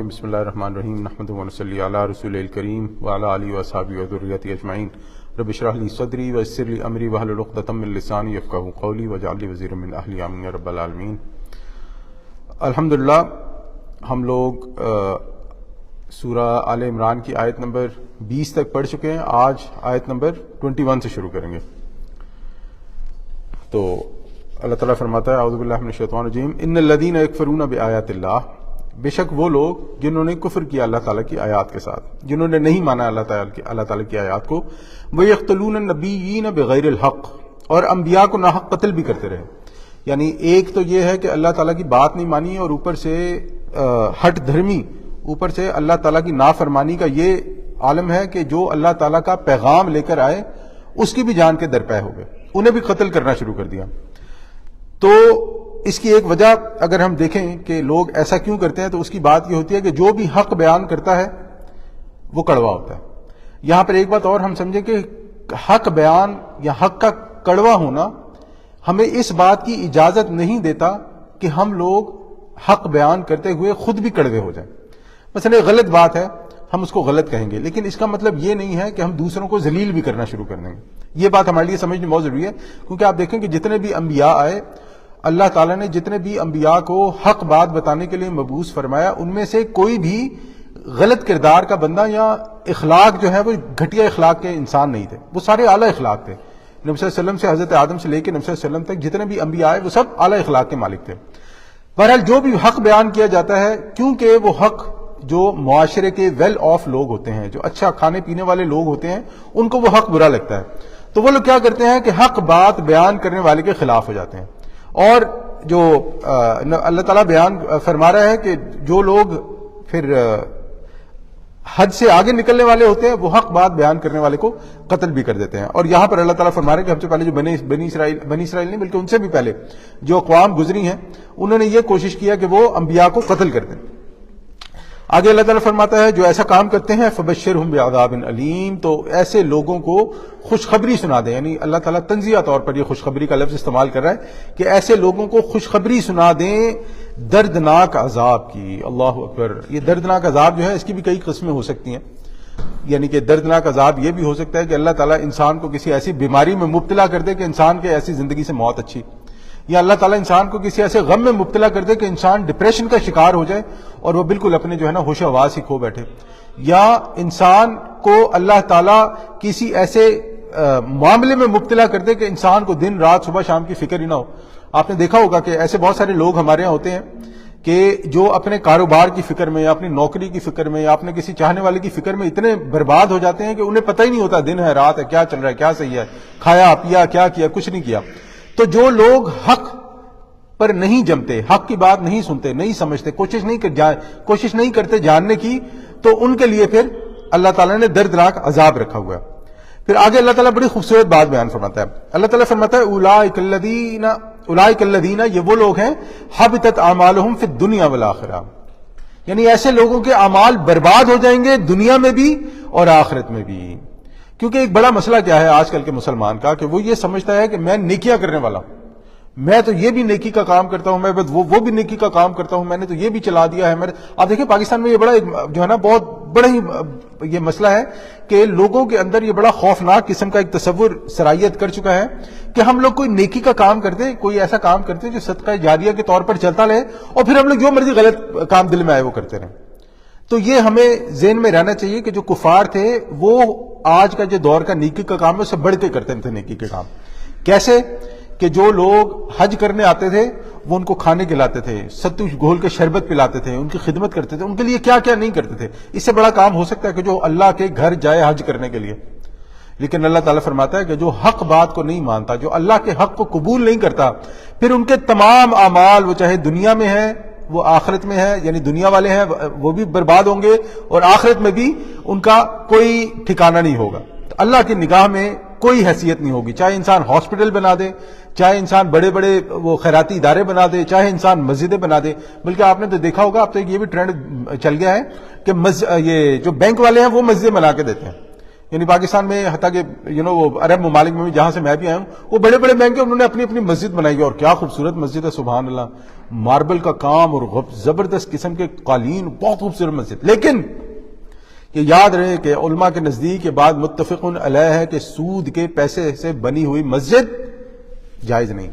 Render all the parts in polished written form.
الرجیم بسم اللہ الرحمن الرحیم نحمدہ ونصلی علی رسول الکریم وعلی آلہ واصحابہ وذریتہ اجمعین رب اشرح لی صدری ویسر لی امری واحلل عقدۃ من لسانی یفقہوا قولی واجعل لی وزیرا من اہلی آمین یا رب العالمین۔ الحمدللہ ہم لوگ سورہ آل عمران کی آیت نمبر 20 تک پڑھ چکے ہیں۔ آج آیت نمبر 21 سے شروع کریں گے۔ تو اللہ تعالیٰ فرماتا ہے اعوذ باللہ من الشیطان الرجیم ان الذین یکفرون بآیات اللہ، بے شک وہ لوگ جنہوں نے کفر کیا اللہ تعالیٰ کی آیات کے ساتھ، جنہوں نے نہیں مانا اللہ تعالیٰ کی آیات کو، وَيَقْتُلُونَ النَّبِيِّينَ بِغَيْرِ الْحَقِّ، اور انبیاء کو ناحق قتل بھی کرتے رہے۔ یعنی ایک تو یہ ہے کہ اللہ تعالیٰ کی بات نہیں مانی اور اوپر سے ہٹ دھرمی، اوپر سے اللہ تعالیٰ کی نافرمانی کا یہ عالم ہے کہ جو اللہ تعالیٰ کا پیغام لے کر آئے اس کی بھی جان کے درپے ہو گئے، انہیں بھی قتل کرنا شروع کر دیا۔ تو اس کی ایک وجہ اگر ہم دیکھیں کہ لوگ ایسا کیوں کرتے ہیں تو اس کی بات یہ ہوتی ہے کہ جو بھی حق بیان کرتا ہے وہ کڑوا ہوتا ہے۔ یہاں پر ایک بات اور ہم سمجھیں کہ حق بیان یا حق کا کڑوا ہونا ہمیں اس بات کی اجازت نہیں دیتا کہ ہم لوگ حق بیان کرتے ہوئے خود بھی کڑوے ہو جائیں۔ مثلا غلط بات ہے، ہم اس کو غلط کہیں گے، لیکن اس کا مطلب یہ نہیں ہے کہ ہم دوسروں کو ذلیل بھی کرنا شروع کر دیں گے۔ یہ بات ہمارے لیے سمجھنی بہت ضروری ہے، کیونکہ آپ دیکھیں کہ جتنے بھی انبیاء آئے، اللہ تعالیٰ نے جتنے بھی انبیاء کو حق بات بتانے کے لیے مبعوث فرمایا، ان میں سے کوئی بھی غلط کردار کا بندہ یا اخلاق جو ہے وہ گھٹیا اخلاق کے انسان نہیں تھے، وہ سارے اعلیٰ اخلاق تھے۔ نبی صلی اللہ علیہ وسلم سے حضرت آدم سے لے کے نبی صلی اللہ علیہ وسلم تک جتنے بھی انبیاء آئے وہ سب اعلیٰ اخلاق کے مالک تھے۔ بہرحال جو بھی حق بیان کیا جاتا ہے، کیونکہ وہ حق جو معاشرے کے ویل آف لوگ ہوتے ہیں، جو اچھا کھانے پینے والے لوگ ہوتے ہیں، ان کو وہ حق برا لگتا ہے، تو وہ لوگ کیا کرتے ہیں کہ حق بات بیان کرنے والے کے خلاف ہو جاتے ہیں۔ اور جو اللہ تعالیٰ بیان فرما رہا ہے کہ جو لوگ پھر حد سے آگے نکلنے والے ہوتے ہیں وہ حق بات بیان کرنے والے کو قتل بھی کر دیتے ہیں۔ اور یہاں پر اللہ تعالیٰ فرما رہے ہیں کہ ہم سے پہلے جو بنی اسرائیل نہیں بلکہ ان سے بھی پہلے جو اقوام گزری ہیں، انہوں نے یہ کوشش کیا کہ وہ انبیاء کو قتل کر دیں۔ آگے اللہ تعالیٰ فرماتا ہے جو ایسا کام کرتے ہیں فبشرہم بعذاب علیم، تو ایسے لوگوں کو خوشخبری سنا دیں۔ یعنی اللہ تعالیٰ تنزیہ طور پر یہ خوشخبری کا لفظ استعمال کر رہا ہے کہ ایسے لوگوں کو خوشخبری سنا دیں دردناک عذاب کی۔ اللہ اکبر! یہ دردناک عذاب جو ہے اس کی بھی کئی قسمیں ہو سکتی ہیں۔ یعنی کہ دردناک عذاب یہ بھی ہو سکتا ہے کہ اللہ تعالیٰ انسان کو کسی ایسی بیماری میں مبتلا کر دے کہ انسان کے ایسی زندگی سے موت اچھی، یا اللہ تعالیٰ انسان کو کسی ایسے غم میں مبتلا کر دے کہ انسان ڈپریشن کا شکار ہو جائے اور وہ بالکل اپنے جو ہے نا ہوش و حواس ہی کھو بیٹھے، یا انسان کو اللہ تعالیٰ کسی ایسے معاملے میں مبتلا کر دے کہ انسان کو دن رات صبح شام کی فکر ہی نہ ہو۔ آپ نے دیکھا ہوگا کہ ایسے بہت سارے لوگ ہمارے یہاں ہوتے ہیں کہ جو اپنے کاروبار کی فکر میں یا اپنی نوکری کی فکر میں یا اپنے کسی چاہنے والے کی فکر میں اتنے برباد ہو جاتے ہیں کہ انہیں پتہ ہی نہیں ہوتا دن ہے رات ہے، کیا چل رہا ہے، کیا صحیح ہے، کھایا پیا کیا کیا، کچھ نہیں کیا۔ تو جو لوگ حق پر نہیں جمتے، حق کی بات نہیں سنتے، نہیں سمجھتے، کوشش نہیں کرتے جاننے کی، تو ان کے لیے پھر اللہ تعالیٰ نے دردناک عذاب رکھا ہوا ہے۔ پھر آگے اللہ تعالیٰ بڑی خوبصورت بات بیان فرماتا ہے۔ اللہ تعالیٰ فرماتا ہے اولئک الذین، یہ وہ لوگ ہیں حبطت اعمالہم فی الدنیا والآخرہ، یعنی ایسے لوگوں کے اعمال برباد ہو جائیں گے دنیا میں بھی اور آخرت میں بھی۔ کیونکہ ایک بڑا مسئلہ کیا ہے آج کل کے مسلمان کا کہ وہ یہ سمجھتا ہے کہ میں نیکیاں کرنے والا ہوں، میں تو یہ بھی نیکی کا کام کرتا ہوں، میں وہ بھی نیکی کا کام کرتا ہوں، میں نے تو یہ بھی چلا دیا ہے۔ آپ دیکھیں پاکستان میں یہ بڑا جو ہے نا بہت بڑا ہی یہ مسئلہ ہے کہ لوگوں کے اندر یہ بڑا خوفناک قسم کا ایک تصور سرایت کر چکا ہے کہ ہم لوگ کوئی نیکی کا کام کرتے ہیں، کوئی ایسا کام کرتے ہیں جو صدقہ جاریہ کے طور پر چلتا رہے، اور پھر ہم لوگ جو مرضی غلط کام دل میں آئے وہ کرتے رہیں۔ تو یہ ہمیں ذہن میں رہنا چاہیے کہ جو کفار تھے وہ آج کا جو دور کا نیکی کا کام ہے اس سے بڑھ کے کرتے تھے نیکی کے کام۔ کیسے کہ جو لوگ حج کرنے آتے تھے وہ ان کو کھانے کھلاتے تھے، ستو گھول کے شربت پلاتے تھے، ان کی خدمت کرتے تھے، ان کے لیے کیا کیا نہیں کرتے تھے۔ اس سے بڑا کام ہو سکتا ہے کہ جو اللہ کے گھر جائے حج کرنے کے لیے، لیکن اللہ تعالیٰ فرماتا ہے کہ جو حق بات کو نہیں مانتا، جو اللہ کے حق کو قبول نہیں کرتا، پھر ان کے تمام اعمال وہ چاہے دنیا میں ہے وہ آخرت میں ہے، یعنی دنیا والے ہیں وہ بھی برباد ہوں گے اور آخرت میں بھی ان کا کوئی ٹھکانہ نہیں ہوگا۔ تو اللہ کی نگاہ میں کوئی حیثیت نہیں ہوگی، چاہے انسان ہاسپٹل بنا دے، چاہے انسان بڑے بڑے وہ خیراتی ادارے بنا دے، چاہے انسان مسجدیں بنا دے۔ بلکہ آپ نے تو دیکھا ہوگا، اب تو یہ بھی ٹرینڈ چل گیا ہے کہ یہ جو بینک والے ہیں وہ مسجدیں بنا کے دیتے ہیں، یعنی پاکستان میں حتیٰ کہ وہ عرب ممالک میں بھی جہاں سے میں بھی آیا ہوں، وہ بڑے بڑے بینک انہوں نے اپنی اپنی مسجد بنائی ہے، اور کیا خوبصورت مسجد ہے، سبحان اللہ، ماربل کا کام اور زبردست قسم کے قالین، بہت خوبصورت مسجد. لیکن یہ یاد رہے کہ علماء کے نزدیک یہ بات متفق علیہ ہے کہ سود کے پیسے سے بنی ہوئی مسجد جائز نہیں.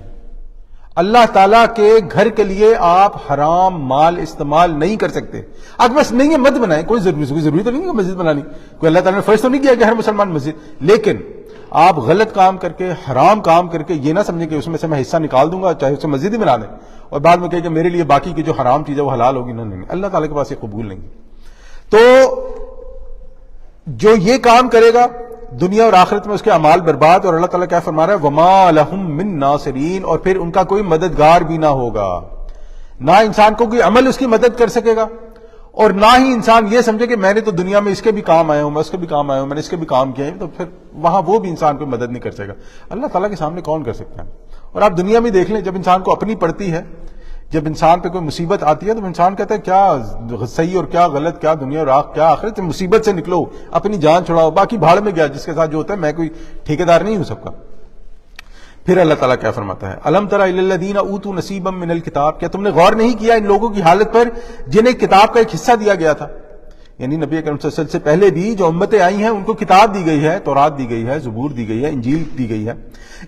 اللہ تعالیٰ کے گھر کے لیے آپ حرام مال استعمال نہیں کر سکتے. اگر بس نہیں ہے مت بنائیں، کوئی ضروری تو نہیں ہے مسجد بنانی، کوئی اللہ تعالیٰ نے فرض تو نہیں کیا کہ ہر مسلمان مسجد. لیکن آپ غلط کام کر کے، حرام کام کر کے یہ نہ سمجھیں کہ اس میں سے میں حصہ نکال دوں گا چاہے اسے مسجد ہی بنا دیں، اور بعد میں کہے کہ میرے لیے باقی کی جو حرام چیز ہے وہ حلال ہوگی. نہیں، اللہ تعالیٰ کے پاس یہ قبول نہیں. تو جو یہ کام کرے گا دنیا اور آخرت میں اس کے اعمال برباد، اور اللہ تعالیٰ کیا فرما رہا ہے، وَمَا لَهُم مِّن نَاصِرِينَ، اور پھر ان کا کوئی مددگار بھی نہ ہوگا. نہ انسان کو کوئی عمل اس کی مدد کر سکے گا، اور نہ ہی انسان یہ سمجھے کہ میں نے تو دنیا میں اس کے بھی کام آیا ہوں، میں اس کے بھی کام آیا ہوں، میں نے اس کے بھی کام کیا ہے، تو پھر وہاں وہ بھی انسان کو مدد نہیں کر سکے گا. اللہ تعالیٰ کے سامنے کون کر سکتا ہے؟ اور آپ دنیا میں دیکھ لیں، جب انسان کو اپنی پڑتی ہے، جب انسان پہ کوئی مصیبت آتی ہے تو انسان کہتا ہے کیا صحیح اور کیا غلط، کیا دنیا اور کیا آخرت، مصیبت سے نکلو، اپنی جان چھڑاؤ، باقی بھاڑ میں گیا، جس کے ساتھ جو ہوتا ہے، میں کوئی ٹھیکیدار نہیں ہوں سب کا. پھر اللہ تعالیٰ کیا فرماتا ہے، الم تر الی الذین اوتوا نصیبا من الکتاب، کیا تم نے غور نہیں کیا ان لوگوں کی حالت پر جنہیں کتاب کا ایک حصہ دیا گیا تھا؟ یعنی نبی اکرم صلی اللہ علیہ وسلم سے پہلے بھی جو امتیں آئی ہیں ان کو کتاب دی گئی ہے، تورات دی گئی ہے، زبور دی گئی ہے، انجیل دی گئی ہے.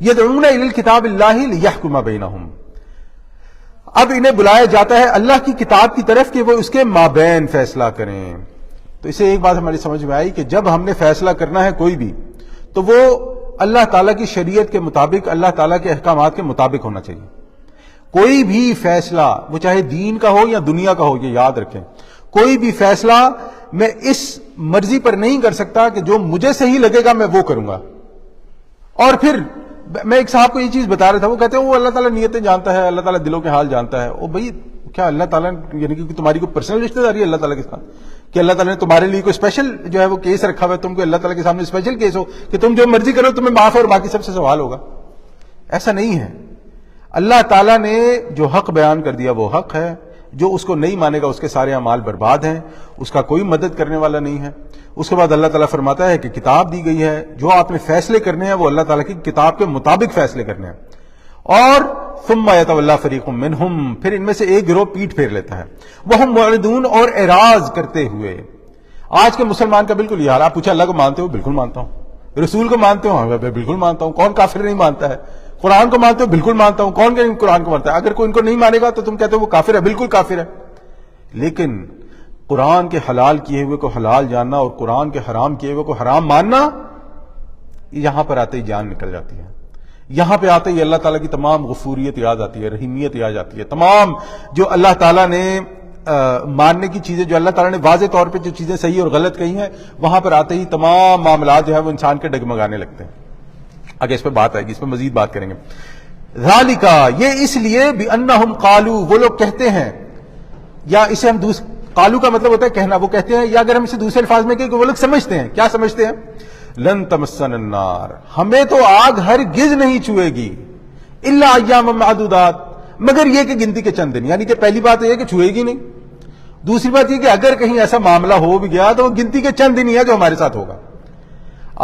یدعون الی الکتاب اللہ لیحکم بینہم، اب انہیں بلایا جاتا ہے اللہ کی کتاب کی طرف کہ وہ اس کے مابین فیصلہ کریں. تو اسے ایک بات ہماری سمجھ میں آئی کہ جب ہم نے فیصلہ کرنا ہے کوئی بھی، تو وہ اللہ تعالیٰ کی شریعت کے مطابق، اللہ تعالیٰ کے احکامات کے مطابق ہونا چاہیے. کوئی بھی فیصلہ، وہ چاہے دین کا ہو یا دنیا کا ہو، یہ یاد رکھیں، کوئی بھی فیصلہ میں اس مرضی پر نہیں کر سکتا کہ جو مجھے صحیح لگے گا میں وہ کروں گا. اور پھر میں ایک صاحب کو یہ چیز بتا رہا تھا، وہ کہتے ہیں وہ اللہ تعالیٰ نیتیں جانتا ہے، اللہ تعالیٰ دلوں کے حال جانتا ہے. او بھائی، کیا اللہ تعالیٰ یعنی کہ تمہاری کوئی پرسنل رشتہ داری ہے اللہ تعالیٰ کے ساتھ، کہ اللہ تعالیٰ نے تمہارے لیے کوئی اسپیشل جو ہے وہ کیس رکھا ہوا ہے، تم کو اللہ تعالیٰ کے سامنے اسپیشل کیس ہو کہ تم جو مرضی کرو تمہیں معاف ہے اور باقی سب سے سوال ہوگا؟ ایسا نہیں ہے. اللہ تعالیٰ نے جو حق بیان کر دیا وہ حق ہے، جو اس کو نہیں مانے گا اس کے سارے اعمال برباد ہیں، اس کا کوئی مدد کرنے والا نہیں ہے. اس کے بعد اللہ تعالیٰ فرماتا ہے کہ کتاب دی گئی ہے، جو آپ نے فیصلے کرنے ہیں وہ اللہ تعالیٰ کی کتاب کے مطابق فیصلے کرنے ہیں. اور ثم یتولی فریق منہم، پھر ان میں سے ایک گروہ پیٹ پھیر لیتا ہے، وہم معرضون، اور اعراض کرتے ہوئے. آج کے مسلمان کا بالکل یہ حال. آپ پوچھا اللہ کو مانتے ہو؟ بالکل مانتا ہوں. رسول کو مانتے ہو؟ ہاں بالکل مانتا ہوں. کون کافر نہیں مانتا ہے؟ قرآن کو مانتے ہو؟ بالکل مانتا ہوں. کون کہ قرآن کو مانتا ہے؟ اگر کوئی ان کو نہیں مانے گا تو تم کہتے ہو وہ کافر ہے. بالکل کافر ہے. لیکن قرآن کے حلال کیے ہوئے کو حلال جاننا اور قرآن کے حرام کیے ہوئے کو حرام ماننا، یہاں پر آتے ہی جان نکل جاتی ہے. یہاں پہ آتے ہی اللہ تعالیٰ کی تمام غفوریت یاد آتی ہے، رحیمیت یاد آتی ہے. تمام جو اللہ تعالیٰ نے ماننے کی چیزیں، جو اللہ تعالیٰ نے واضح طور پہ جو چیزیں صحیح اور غلط کہی ہیں، وہاں پر آتے ہی تمام معاملات جو ہے وہ انسان کے ڈگمگانے لگتے ہیں. آگے اس پہ بات آئے گی، اس پہ مزید بات کریں گے. ذالک، یہ اس لیے بانہم قالوا، وہ لوگ کہتے ہیں، یا اسے ہم قالو کا مطلب ہوتا ہے کہنا، وہ کہتے ہیں، یا اگر ہم اسے دوسرے الفاظ میں کہیں کہ وہ لوگ سمجھتے ہیں. کیا سمجھتے ہیں؟ لن تمسنا النار، ہمیں تو آگ ہرگز نہیں چھوئے گی، الا ایام معدودات، مگر یہ کہ گنتی کے چند دن. یعنی کہ پہلی بات یہ ہے کہ چھوئے گی نہیں. دوسری بات یہ کہ اگر کہیں ایسا معاملہ ہو بھی گیا تو وہ گنتی کے چند دن ہی ہے جو ہمارے ساتھ ہوگا.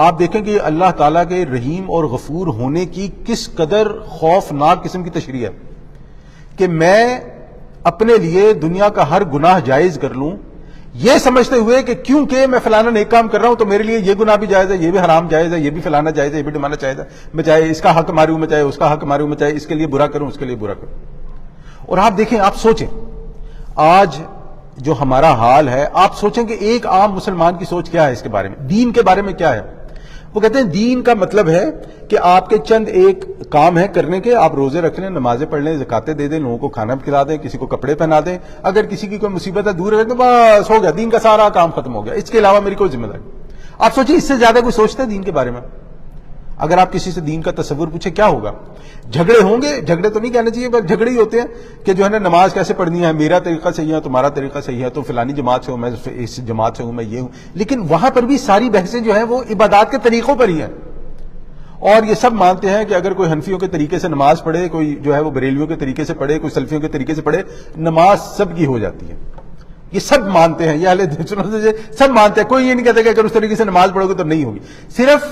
آپ دیکھیں کہ اللہ تعالیٰ کے رحیم اور غفور ہونے کی کس قدر خوفناک قسم کی تشریح ہے کہ میں اپنے لیے دنیا کا ہر گناہ جائز کر لوں، یہ سمجھتے ہوئے کہ کیونکہ میں فلانا نیک کام کر رہا ہوں تو میرے لیے یہ گناہ بھی جائز ہے، یہ بھی حرام جائز ہے، یہ بھی فلانا جائز ہے، یہ بھی ڈمانا جائز ہے، میں چاہے اس کا حق ماروں، میں چاہے اس کا حق ماروں، میں چاہے اس کے لیے برا کروں، اس کے لیے برا کروں. اور آپ دیکھیں، آپ سوچیں آج جو ہمارا حال ہے، آپ سوچیں کہ ایک عام مسلمان کی سوچ کیا ہے اس کے بارے میں، دین کے بارے میں کیا ہے. وہ کہتے ہیں دین کا مطلب ہے کہ آپ کے چند ایک کام ہے کرنے کے، آپ روزے رکھ لیں، نمازیں پڑھ لیں، زکاتیں دے دیں، لوگوں کو کھانا کھلا دیں، کسی کو کپڑے پہنا دیں، اگر کسی کی کوئی مصیبت ہے دور رکھ دیں، بس ہو گیا، دین کا سارا کام ختم ہو گیا، اس کے علاوہ میری کوئی ذمہ داری. آپ سوچیں اس سے زیادہ کوئی سوچتا ہے دین کے بارے میں؟ اگر آپ کسی سے دین کا تصور پوچھیں کیا ہوگا؟ جھگڑے ہوں گے، جھگڑے تو نہیں کہنا چاہیے، بس جھگڑے ہی ہوتے ہیں کہ جو ہے نا نماز کیسے پڑھنی ہے، میرا طریقہ صحیح ہے، تمہارا طریقہ صحیح ہے، تو فلانی جماعت سے ہوں، میں اس جماعت سے ہوں، میں یہ ہوں. لیکن وہاں پر بھی ساری بحثیں جو ہیں وہ عبادات کے طریقوں پر ہی ہیں. اور یہ سب مانتے ہیں کہ اگر کوئی حنفیوں کے طریقے سے نماز پڑھے، کوئی جو ہے وہ بریلویوں کے طریقے سے پڑھے، کوئی سلفیوں کے طریقے سے پڑھے، نماز سب کی ہو جاتی ہے. یہ سب مانتے ہیں، یہ اہل سنت سے سب مانتے ہیں، کوئی یہ نہیں کہتا کہ اگر اس طریقے سے نماز پڑھو گے تو نہیں ہوگی. صرف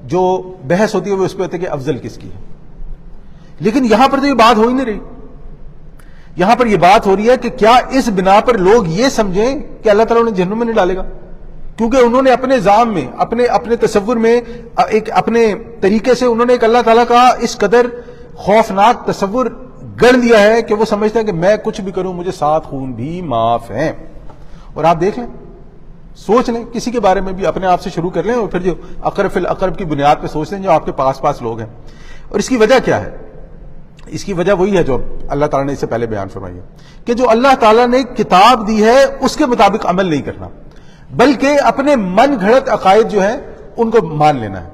جو بحث ہوتی ہے وہ اس پہ ہوتی ہے کہ افضل کس کی ہے. لیکن یہاں پر تو یہ بات ہو ہی نہیں رہی. یہاں پر یہ بات ہو رہی ہے کہ کیا اس بنا پر لوگ یہ سمجھیں کہ اللہ تعالیٰ انہیں جہنم میں نہیں ڈالے گا، کیونکہ انہوں نے اپنے ذہن میں، اپنے تصور میں، ایک اپنے طریقے سے انہوں نے ایک اللہ تعالیٰ کا اس قدر خوفناک تصور گڑھ لیا ہے کہ وہ سمجھتے ہیں کہ میں کچھ بھی کروں مجھے 7 خون بھی معاف ہیں. اور آپ دیکھ لیں، سوچ لیں، کسی کے بارے میں بھی اپنے آپ سے شروع کر لیں اور پھر جو اقرب فی الاقرب کی بنیاد پہ سوچ لیں جو آپ کے پاس لوگ ہیں. اور اس کی وجہ کیا ہے؟ اس کی وجہ وہی ہے جو اللہ تعالیٰ نے اس سے پہلے بیان فرمائی ہے کہ جو اللہ تعالیٰ نے کتاب دی ہے اس کے مطابق عمل نہیں کرنا، بلکہ اپنے من گھڑت عقائد جو ہیں ان کو مان لینا ہے.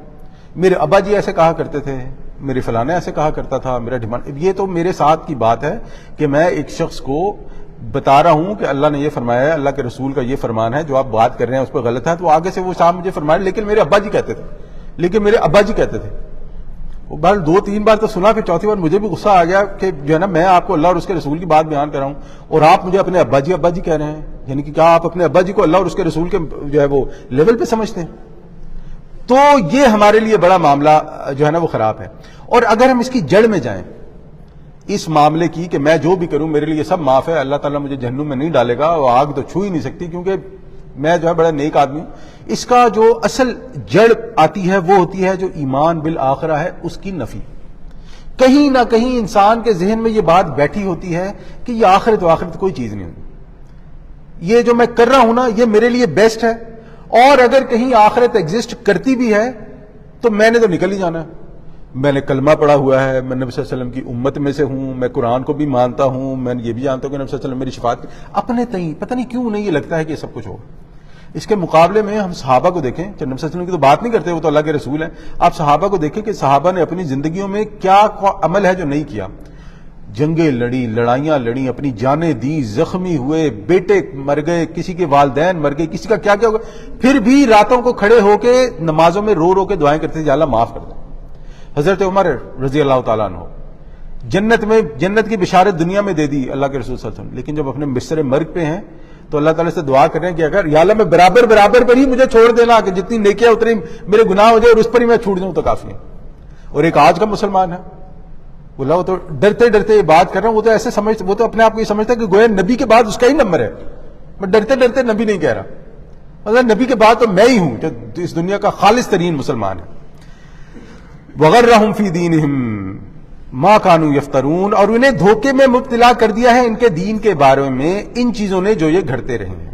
میرے ابا جی ایسے کہا کرتے تھے، میرے فلانا ایسے کہا کرتا تھا، میرا ڈیمانڈ، یہ تو میرے ساتھ کی بات ہے کہ میں ایک شخص کو بتا رہا ہوں کہ اللہ نے یہ فرمایا ہے، اللہ کے رسول کا یہ فرمان ہے، جو آپ بات کر رہے ہیں اس پہ غلط ہے، تو آگے سے وہ صاحب مجھے فرمائے لیکن میرے ابا جی کہتے تھے. وہ بار 2-3 بار تو سنا، پھر چوتھی بار مجھے بھی غصہ آ گیا کہ جو ہے نا میں آپ کو اللہ اور اس کے رسول کی بات بیان کر رہا ہوں اور آپ مجھے اپنے ابا جی کہہ رہے ہیں. یعنی کہ کیا آپ اپنے ابا جی کو اللہ اور اس کے رسول کے جو ہے وہ لیول پہ سمجھتے ہیں؟ تو یہ ہمارے لیے بڑا معاملہ جو ہے نا وہ خراب ہے. اور اگر ہم اس کی جڑ میں جائیں اس معاملے کی کہ میں جو بھی کروں میرے لیے سب معاف ہے، اللہ تعالیٰ مجھے جہنم میں نہیں ڈالے گا، وہ آگ تو چھو ہی نہیں سکتی کیونکہ میں جو ہے بڑا نیک آدمی ہوں، اس کا جو اصل جڑ آتی ہے وہ ہوتی ہے جو ایمان بالآخرہ ہے اس کی نفی. کہیں نہ کہیں انسان کے ذہن میں یہ بات بیٹھی ہوتی ہے کہ یہ آخرت کوئی چیز نہیں ہوتی، یہ جو میں کر رہا ہوں نا یہ میرے لیے بیسٹ ہے، اور اگر کہیں آخرت ایگزسٹ کرتی بھی ہے تو میں نے تو نکل ہی جانا ہے. میں نے کلمہ پڑھا ہوا ہے، میں نبی صلی اللہ علیہ وسلم کی امت میں سے ہوں، میں قرآن کو بھی مانتا ہوں، میں یہ بھی جانتا ہوں کہ نبی صلی اللہ علیہ وسلم میری شفاعت کی. اپنے تئیں پتہ نہیں کیوں نہیں یہ لگتا ہے کہ یہ سب کچھ ہوگا. اس کے مقابلے میں ہم صحابہ کو دیکھیں، نبی صلی اللہ علیہ وسلم کی تو بات نہیں کرتے، وہ تو اللہ کے رسول ہیں. آپ صحابہ کو دیکھیں کہ صحابہ نے اپنی زندگیوں میں کیا عمل ہے جو نہیں کیا. جنگیں لڑی، لڑائیاں لڑی، اپنی جانیں دی، زخمی ہوئے، بیٹے مر گئے، کسی کے والدین مر گئے، کسی کا کیا ہوا، پھر بھی راتوں کو کھڑے ہو کے نمازوں میں رو رو کے دعائیں کرتے تھے، یا اللہ معاف کر دے. حضرت عمر رضی اللہ تعالیٰ عنہ جنت کی بشارت دنیا میں دے دی اللہ کے رسول صلی اللہ علیہ وسلم، لیکن جب اپنے بستر مرگ پہ ہیں تو اللہ تعالیٰ سے دعا کر رہے ہیں کہ اگر یا اللہ میں برابر پر ہی مجھے چھوڑ دینا کہ جتنی نیکیاں اتنی میرے گناہ ہو جائے اور اس پر ہی میں چھوٹ جاؤں تو کافی ہے. اور ایک آج کا مسلمان ہے وہ تو ڈرتے یہ بات کر رہا ہوں، وہ تو ایسے وہ تو اپنے آپ کو یہ سمجھتا ہے کہ گویا نبی کے بعد اس کا ہی نمبر ہے. میں ڈرتے نبی نہیں کہہ رہا، مطلب نبی کے بعد تو میں ہی ہوں جو اس دنیا کا خالص ترین مسلمان ہے. وغرہم فی دینہم ما کانوا یفترون، اور انہیں دھوکے میں مبتلا کر دیا ہے ان کے دین کے بارے میں ان چیزوں نے جو یہ گھڑتے رہے ہیں.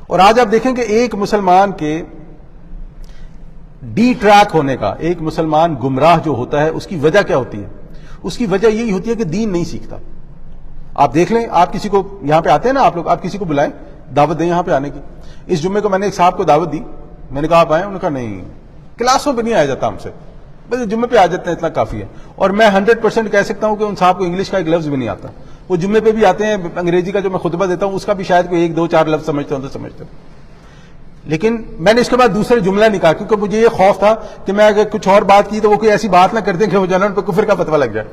اور آج آپ دیکھیں کہ ایک مسلمان کے ڈی ٹریک ہونے کا، ایک مسلمان گمراہ جو ہوتا ہے اس کی وجہ کیا ہوتی ہے؟ اس کی وجہ یہی ہوتی ہے کہ دین نہیں سیکھتا. آپ دیکھ لیں، آپ کسی کو یہاں پہ آتے ہیں نا، آپ لوگ آپ کسی کو بلائیں، دعوت دیں یہاں پہ آنے کی. اس جمعے کو میں نے ایک صاحب کو دعوت دی، میں نے کہا آپ آئیں، انہوں نے کہا نہیں کلاسوں پہ نہیں آیا جاتا ہم سے، بس جمعے پہ آ جاتے ہیں اتنا کافی ہے. اور میں 100% کہہ سکتا ہوں کہ ان صاحب کو انگلش کا ایک لفظ بھی نہیں آتا. وہ جمعے پہ بھی آتے ہیں، انگریزی کا جو میں خطبہ دیتا ہوں اس کا بھی شاید کوئی 1-2-4 لفظ سمجھتے ہوں تو سمجھتے ہوں. لیکن میں نے اس کے بعد دوسرے جملہ نہیں کہا کیونکہ مجھے یہ خوف تھا کہ میں اگر کچھ اور بات کی تو وہ کوئی ایسی بات نہ کر دیں کہ وہ جانا ان پہ کفر کا فتویٰ لگ جائے.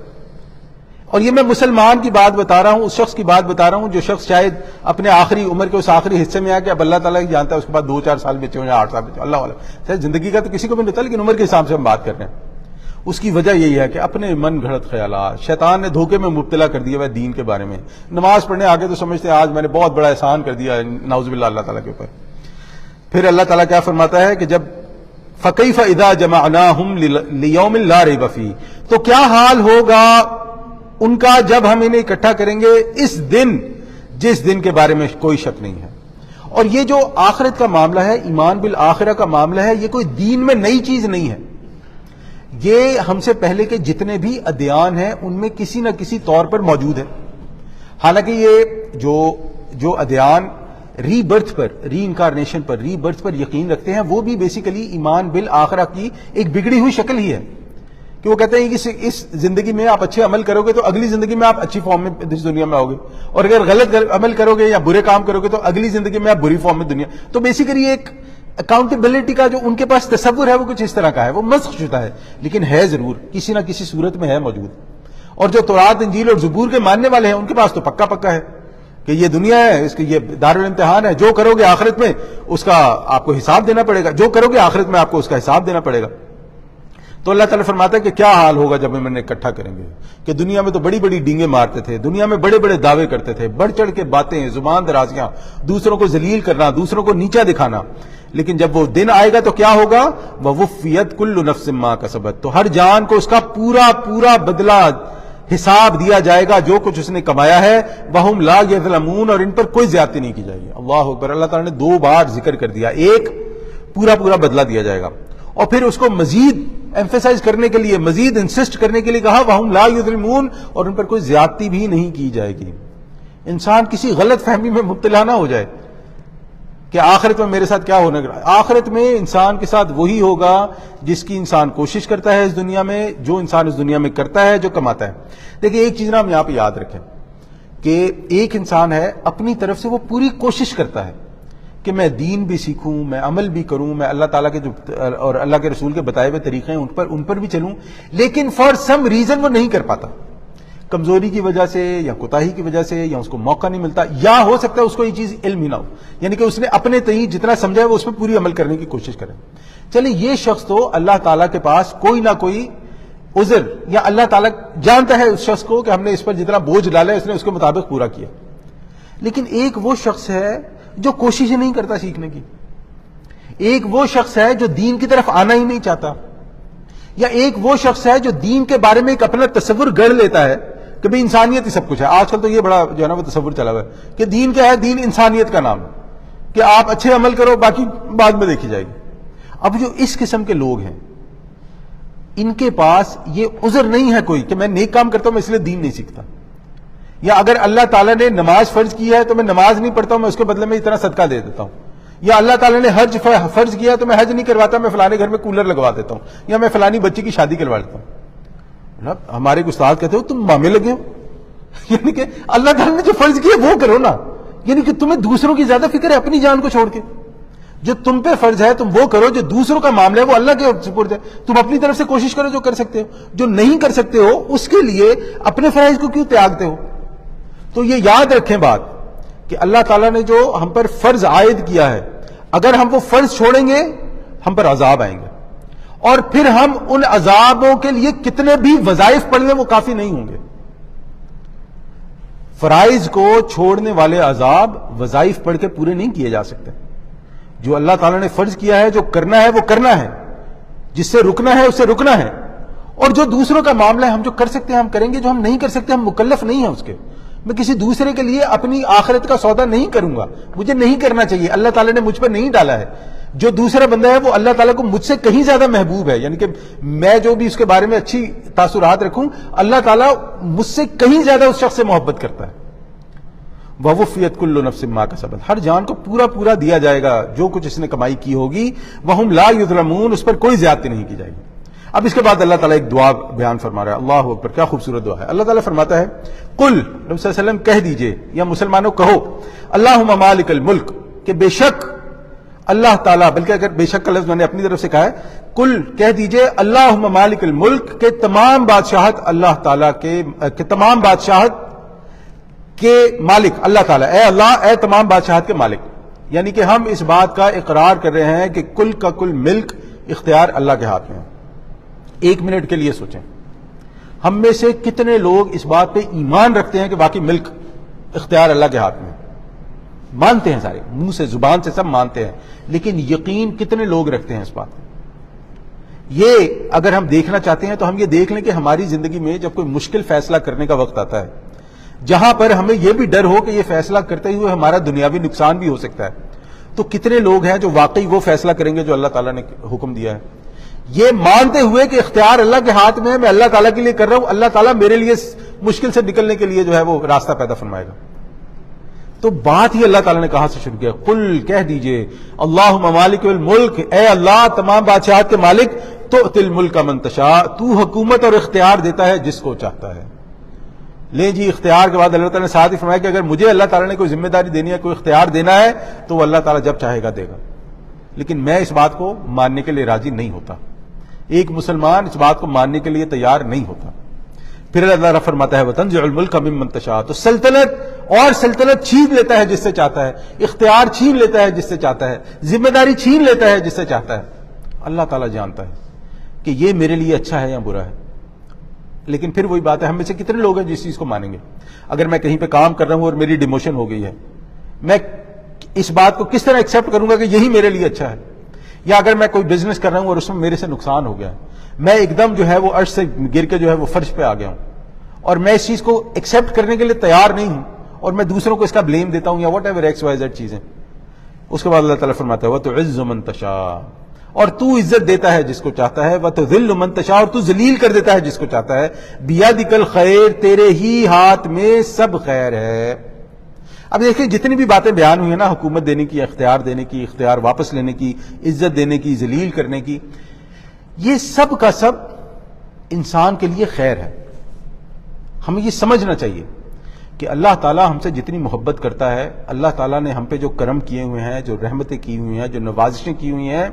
اور یہ میں مسلمان کی بات بتا رہا ہوں، اس شخص کی بات بتا رہا ہوں جو شخص شاید اپنے آخری عمر کے اس آخری حصے میں آ کہ اب اللہ تعالیٰ ہی جانتا ہے اس کے بعد 2-4 سال بچے ہوں یا 8 سال بچے، اللہ والا شاید زندگی کا تو کسی کو بھی نہیں ہوتا، لیکن عمر کے حساب سے ہم بات کر رہے ہیں. اس کی وجہ یہی ہے کہ اپنے من گھڑت خیالات، شیطان نے دھوکے میں مبتلا کر دیا ہے دین کے بارے میں. نماز پڑھنے آگے تو سمجھتے ہیں آج میں نے بہت بڑا احسان کر دیا ہے نعوذ باللہ اللہ تعالیٰ کے اوپر. پھر اللہ تعالیٰ کیا فرماتا ہے کہ جب فَكَيْفَ إِذَا جَمَعْنَاهُمْ لِيَوْمٍ لَا رَيْبَ فِيهِ، تو کیا حال ہوگا ان کا جب ہم انہیں اکٹھا کریں گے اس دن جس دن کے بارے میں کوئی شک نہیں ہے. اور یہ جو آخرت کا معاملہ ہے، ایمان بالآخرہ کا معاملہ ہے، یہ کوئی دین میں نئی چیز نہیں ہے. یہ ہم سے پہلے کے جتنے بھی ادیان ہیں ان میں کسی نہ کسی طور پر موجود ہے. حالانکہ یہ جو ادیان ری برتھ پر، ری انکارنیشن پر، ری برتھ پر یقین رکھتے ہیں، وہ بھی بیسیکلی ایمان بالآخرہ کی ایک بگڑی ہوئی شکل ہی ہے. کہ وہ کہتے ہیں کہ اس زندگی میں آپ اچھے عمل کرو گے تو اگلی زندگی میں آپ اچھی فارم میں اس دنیا میں آؤ گے، اور اگر غلط عمل کرو گے یا برے کام کرو گے تو اگلی زندگی میں آپ بری فارم میں دنیا. تو بیسیکلی ایک اکاؤنٹیبلٹی کا جو ان کے پاس تصور ہے وہ کچھ اس طرح کا ہے، وہ مسخ شدہ ہے، لیکن ہے ضرور کسی نہ کسی صورت میں ہے موجود. اور جو تورات انجیل اور زبور کے ماننے والے ہیں ان کے پاس تو پکا ہے کہ یہ دنیا ہے، اس کی یہ دارالامتحان ہے، جو کرو گے آخرت میں اس کا آپ کو حساب دینا پڑے گا، جو کرو گے آخرت میں آپ کو اس کا حساب دینا پڑے گا۔ تو اللہ تعالیٰ فرماتا ہے کہ کیا حال ہوگا جب ہم انہیں اکٹھا کریں گے، کہ دنیا میں تو بڑی بڑی ڈینگیں مارتے تھے، دنیا میں بڑے بڑے دعوے کرتے تھے، بڑھ چڑھ کے باتیں، زبان درازیاں، دوسروں کو ذلیل کرنا، دوسروں کو نیچا دکھانا، لیکن جب وہ دن آئے گا تو کیا ہوگا؟ وَوُفِّيَتْ كُلُّ نَفْسٍ مَّا كَسَبَتْ، تو ہر جان کو اس کا پورا پورا بدلہ حساب دیا جائے گا جو کچھ اس نے کمایا ہے، وَهُمْ لَا يَظْلَمُونَ، اور ان پر کوئی زیادتی نہیں کی جائے گی۔ اللہ اکبر، اللہ تعالیٰ نے 2 بار ذکر کر دیا، ایک پورا پورا بدلہ دیا جائے گا، اور پھر اس کو مزید ایمفیسائز کرنے کے لیے، مزید انسسٹ کرنے کے لیے کہا وَهُمْ لَا يُظْلِمُونَ، اور ان پر کوئی زیادتی بھی نہیں کی جائے گی۔ انسان کسی غلط فہمی میں مبتلا نہ ہو جائے کہ آخرت میں میرے ساتھ کیا ہونے گا۔ آخرت میں انسان کے ساتھ وہی ہوگا جس کی انسان کوشش کرتا ہے اس دنیا میں، جو انسان اس دنیا میں کرتا ہے، جو کماتا ہے۔ دیکھیں ایک چیز نا ہم یہاں پہ یاد رکھیں کہ ایک انسان ہے اپنی طرف سے وہ پوری کوشش کرتا ہے کہ میں دین بھی سیکھوں، میں عمل بھی کروں، میں اللہ تعالیٰ کے جو اور اللہ کے رسول کے بتائے ہوئے طریقے ہیں ان پر بھی چلوں، لیکن فار سم ریزن وہ نہیں کر پاتا، کمزوری کی وجہ سے یا کوتاہی کی وجہ سے، یا اس کو موقع نہیں ملتا، یا ہو سکتا ہے اس کو یہ چیز علم ہی نہ ہو، یعنی کہ اس نے اپنے تئیں جتنا سمجھا ہے وہ اس پہ پوری عمل کرنے کی کوشش کرے۔ چلے یہ شخص تو اللہ تعالیٰ کے پاس کوئی نہ کوئی عذر، یا اللہ تعالیٰ جانتا ہے اس شخص کو کہ ہم نے اس پر جتنا بوجھ ڈالا ہے اس نے اس کے مطابق پورا کیا، لیکن ایک وہ شخص ہے جو کوشش ہی نہیں کرتا سیکھنے کی، ایک وہ شخص ہے جو دین کی طرف آنا ہی نہیں چاہتا، یا ایک وہ شخص ہے جو دین کے بارے میں ایک اپنا تصور گڑھ لیتا ہے کہ بھئی انسانیت ہی سب کچھ ہے۔ آج کل تو یہ بڑا جو ہے نا وہ تصور چلا ہوا ہے کہ دین کیا ہے، دین انسانیت کا نام ہے، کہ آپ اچھے عمل کرو باقی بعد میں دیکھی جائے گی۔ اب جو اس قسم کے لوگ ہیں ان کے پاس یہ عذر نہیں ہے کوئی کہ میں نیک کام کرتا ہوں میں اس لیے دین نہیں سیکھتا، یا اگر اللہ تعالیٰ نے نماز فرض کی ہے تو میں نماز نہیں پڑھتا ہوں میں اس کے بدلے میں اتنا صدقہ دے دیتا ہوں، یا اللہ تعالیٰ نے حج فرض کیا تو میں حج نہیں کرواتا، میں فلانے گھر میں کولر لگوا دیتا ہوں، یا میں فلانی بچی کی شادی کروا دیتا ہوں۔ ہمارے استاد کہتے ہو تم مامے لگے ہو، یعنی کہ اللہ تعالیٰ نے جو فرض کیا وہ کرو نا، یعنی کہ تمہیں دوسروں کی زیادہ فکر ہے اپنی جان کو چھوڑ کے، جو تم پہ فرض ہے تم وہ کرو، جو دوسروں کا معاملہ ہے وہ اللہ کے سپرد ہے، تم اپنی طرف سے کوشش کرو جو کر سکتے ہو، جو نہیں کر سکتے ہو اس کے لیے اپنے فرائض کو کیوں تیاگتے ہو۔ تو یہ یاد رکھیں بات کہ اللہ تعالیٰ نے جو ہم پر فرض عائد کیا ہے، اگر ہم وہ فرض چھوڑیں گے ہم پر عذاب آئیں گے، اور پھر ہم ان عذابوں کے لیے کتنے بھی وظائف پڑھ لیں وہ کافی نہیں ہوں گے۔ فرائض کو چھوڑنے والے عذاب وظائف پڑھ کے پورے نہیں کیے جا سکتے۔ جو اللہ تعالیٰ نے فرض کیا ہے، جو کرنا ہے وہ کرنا ہے، جس سے رکنا ہے اسے رکنا ہے، اور جو دوسروں کا معاملہ ہے ہم جو کر سکتے ہیں ہم کریں گے، جو ہم نہیں کر سکتے ہم مکلف نہیں ہیں اس کے۔ میں کسی دوسرے کے لیے اپنی آخرت کا سودا نہیں کروں گا، مجھے نہیں کرنا چاہیے، اللہ تعالیٰ نے مجھ پر نہیں ڈالا ہے۔ جو دوسرا بندہ ہے وہ اللہ تعالیٰ کو مجھ سے کہیں زیادہ محبوب ہے، یعنی کہ میں جو بھی اس کے بارے میں اچھی تاثرات رکھوں، اللہ تعالیٰ مجھ سے کہیں زیادہ اس شخص سے محبت کرتا ہے۔ وَوُفِّيَتْ كُلُّ نَفْسٍ مَّا كَسَبَتْ، ہر جان کو پورا پورا دیا جائے گا جو کچھ اس نے کمائی کی ہوگی، وَهُمْ لَا يُظْلَمُونَ، اس پر کوئی زیادتی نہیں کی جائے گی۔ اب اس کے بعد اللہ تعالیٰ ایک دعا بیان فرما رہا ہے، اللہ اکبر، کیا خوبصورت دعا ہے۔ اللہ تعالیٰ فرماتا ہے قل، نبی صلی اللہ علیہ وسلم کہہ دیجئے یا مسلمانوں کہو، اللہم مالک الملک، کہ بے شک اللہ تعالیٰ، بلکہ اگر بے شک کا لفظ میں نے اپنی طرف سے کہا ہے، قل کہہ دیجئے اللہم مالک الملک، کہ تمام بادشاہت اللہ تعالیٰ کہ تمام بادشاہت کہ مالک اللہ تعالیٰ، اے اللہ اے تمام بادشاہت کے مالک، یعنی کہ ہم اس بات کا اقرار کر رہے ہیں کہ کل کا کل ملک اختیار اللہ کے ہاتھ میں ہے۔ ایک منٹ کے لیے سوچیں، ہم میں سے کتنے لوگ اس بات پہ ایمان رکھتے ہیں کہ باقی ملک اختیار اللہ کے ہاتھ میں ہے؟ مانتے ہیں سارے، منہ سے زبان سے سب مانتے ہیں، لیکن یقین کتنے لوگ رکھتے ہیں اس بات پہ؟ یہ اگر ہم دیکھنا چاہتے ہیں تو ہم یہ دیکھ لیں کہ ہماری زندگی میں جب کوئی مشکل فیصلہ کرنے کا وقت آتا ہے، جہاں پر ہمیں یہ بھی ڈر ہو کہ یہ فیصلہ کرتے ہوئے ہمارا دنیاوی نقصان بھی ہو سکتا ہے، تو کتنے لوگ ہیں جو واقعی وہ فیصلہ کریں گے جو اللہ تعالیٰ نے حکم دیا ہے، یہ مانتے ہوئے کہ اختیار اللہ کے ہاتھ میں ہے، میں اللہ تعالیٰ کے لیے کر رہا ہوں، اللہ تعالیٰ میرے لیے مشکل سے نکلنے کے لیے جو ہے وہ راستہ پیدا فرمائے گا۔ تو بات ہی اللہ تعالیٰ نے کہاں سے شروع کیا؟ قل کہہ دیجئے اللہم مالک الملک، اے اللہ تمام بادشاہت کے مالک، تؤتی الملک من تشاء، تو حکومت اور اختیار دیتا ہے جس کو چاہتا ہے۔ لیں جی، اختیار کے بعد اللہ تعالیٰ نے ساتھ ہی فرمایا کہ اگر مجھے اللہ تعالیٰ نے کوئی ذمہ داری دینی ہے، کوئی اختیار دینا ہے تو وہ اللہ تعالیٰ جب چاہے گا دے گا، لیکن میں اس بات کو ماننے کے لیے راضی نہیں ہوتا، ایک مسلمان اس بات کو ماننے کے لیے تیار نہیں ہوتا۔ پھر اللہ تعالیٰ فرماتا ہے وَتَنزِعُ الْمُلْكَ مِمَّن تَشَاءُ، تو سلطنت چھین لیتا ہے جس سے چاہتا ہے، اختیار چھین لیتا ہے جس سے چاہتا ہے، ذمہ داری چھین لیتا ہے جس سے چاہتا ہے۔ اللہ تعالیٰ جانتا ہے کہ یہ میرے لیے اچھا ہے یا برا ہے۔ لیکن پھر وہی بات ہے، ہم میں سے کتنے لوگ ہیں جس چیز کو مانیں گے؟ اگر میں کہیں پہ کام کر رہا ہوں اور میری ڈیموشن ہو گئی ہے، میں اس بات کو کس طرح ایکسیپٹ کروں گا کہ یہی میرے لیے اچھا ہے؟ یا اگر میں کوئی بزنس کر رہا ہوں اور اس میں میرے سے نقصان ہو گیا ہے، میں ایک دم جو ہے وہ عرش سے گر کے جو ہے وہ فرش پہ آ گیا ہوں، اور میں اس چیز کو ایکسیپٹ کرنے کے لیے تیار نہیں ہوں، اور میں دوسروں کو اس کا بلیم دیتا ہوں یا whatever X Y Z چیزیں، اس کے بعد اللہ تعالیٰ فرماتا ہے وَتُعِزُّ مَن تَشَاءُ، اور تو عزت دیتا ہے جس کو چاہتا ہے، وَتُذِلُّ مَن تَشَاءُ، اور تو ذلیل کر دیتا ہے جس کو چاہتا ہے، بِيَدِكَ الْخَيْرُ، تیرے ہی ہاتھ میں سب خیر ہے۔ اب دیکھیں جتنی بھی باتیں بیان ہوئی ہیں نا، حکومت دینے کی، اختیار دینے کی، اختیار واپس لینے کی، عزت دینے کی، ذلیل کرنے کی، یہ سب کا سب انسان کے لیے خیر ہے۔ ہمیں یہ سمجھنا چاہیے کہ اللہ تعالیٰ ہم سے جتنی محبت کرتا ہے، اللہ تعالیٰ نے ہم پہ جو کرم کیے ہوئے ہیں، جو رحمتیں کی ہوئی ہیں، جو نوازشیں کی ہوئی ہیں،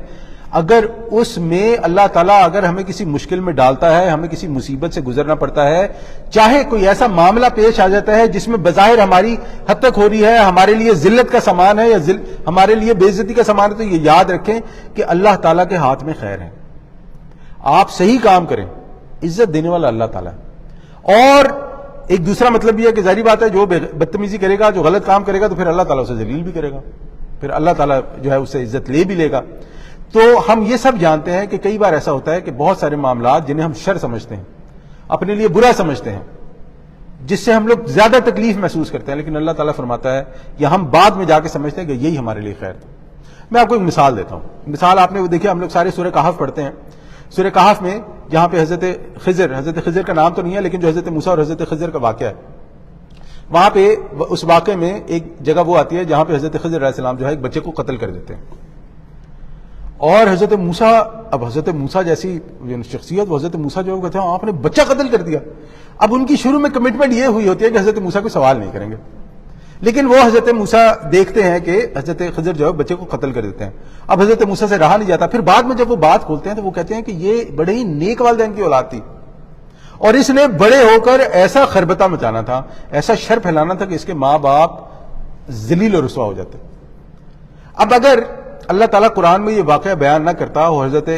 اگر اس میں اللہ تعالیٰ اگر ہمیں کسی مشکل میں ڈالتا ہے، ہمیں کسی مصیبت سے گزرنا پڑتا ہے، چاہے کوئی ایسا معاملہ پیش آ جاتا ہے جس میں بظاہر ہماری حد تک ہو رہی ہے، ہمارے لیے ذلت کا سامان ہے یا ہمارے لیے بے عزتی کا سامان ہے، تو یہ یاد رکھیں کہ اللہ تعالیٰ کے ہاتھ میں خیر ہے۔ آپ صحیح کام کریں، عزت دینے والا اللہ تعالیٰ ہے۔ اور ایک دوسرا مطلب یہ ہے کہ ظاہری بات ہے، جو بدتمیزی کرے گا، جو غلط کام کرے گا، تو پھر اللہ تعالیٰ اسے ذلیل بھی کرے گا، پھر اللہ تعالیٰ جو ہے اس سے عزت لے بھی لے گا۔ تو ہم یہ سب جانتے ہیں کہ کئی بار ایسا ہوتا ہے کہ بہت سارے معاملات جنہیں ہم شر سمجھتے ہیں، اپنے لیے برا سمجھتے ہیں، جس سے ہم لوگ زیادہ تکلیف محسوس کرتے ہیں، لیکن اللہ تعالیٰ فرماتا ہے یا ہم بعد میں جا کے سمجھتے ہیں کہ یہی ہمارے لیے خیر تھا۔ میں آپ کو ایک مثال دیتا ہوں۔ مثال آپ نے وہ دیکھیے، ہم لوگ سارے سورہ کہف پڑھتے ہیں۔ سورہ کہف میں جہاں پہ حضرت خضر کا نام تو نہیں ہے، لیکن جو حضرت موسیٰ اور حضرت خضر کا واقعہ ہے، وہاں پہ اس واقعے میں ایک جگہ وہ آتی ہے جہاں پہ حضرت خضر علیہ السلام جو ہے ایک بچے کو قتل کر دیتے ہیں، اور حضرت موسیٰ جیسی شخصیت، وہ حضرت موسیٰ جو کہتے ہیں آپ نے بچہ قتل کر دیا۔ اب ان کی شروع میں کمٹمنٹ یہ ہوئی ہوتی ہے کہ حضرت موسیٰ کو سوال نہیں کریں گے، لیکن وہ حضرت موسیٰ دیکھتے ہیں کہ حضرت خضر جو ہے بچے کو قتل کر دیتے ہیں۔ اب حضرت موسیٰ سے رہا نہیں جاتا، پھر بعد میں جب وہ بات کھولتے ہیں تو وہ کہتے ہیں کہ یہ بڑے ہی نیک والدین کی اولاد تھی، اور اس نے بڑے ہو کر ایسا خربطہ مچانا تھا، ایسا شر پھیلانا تھا کہ اس کے ماں باپ ذلیل و رسوا ہو جاتے۔ اب اگر اللہ تعالیٰ قرآن میں یہ واقعہ بیان نہ کرتا اور حضرت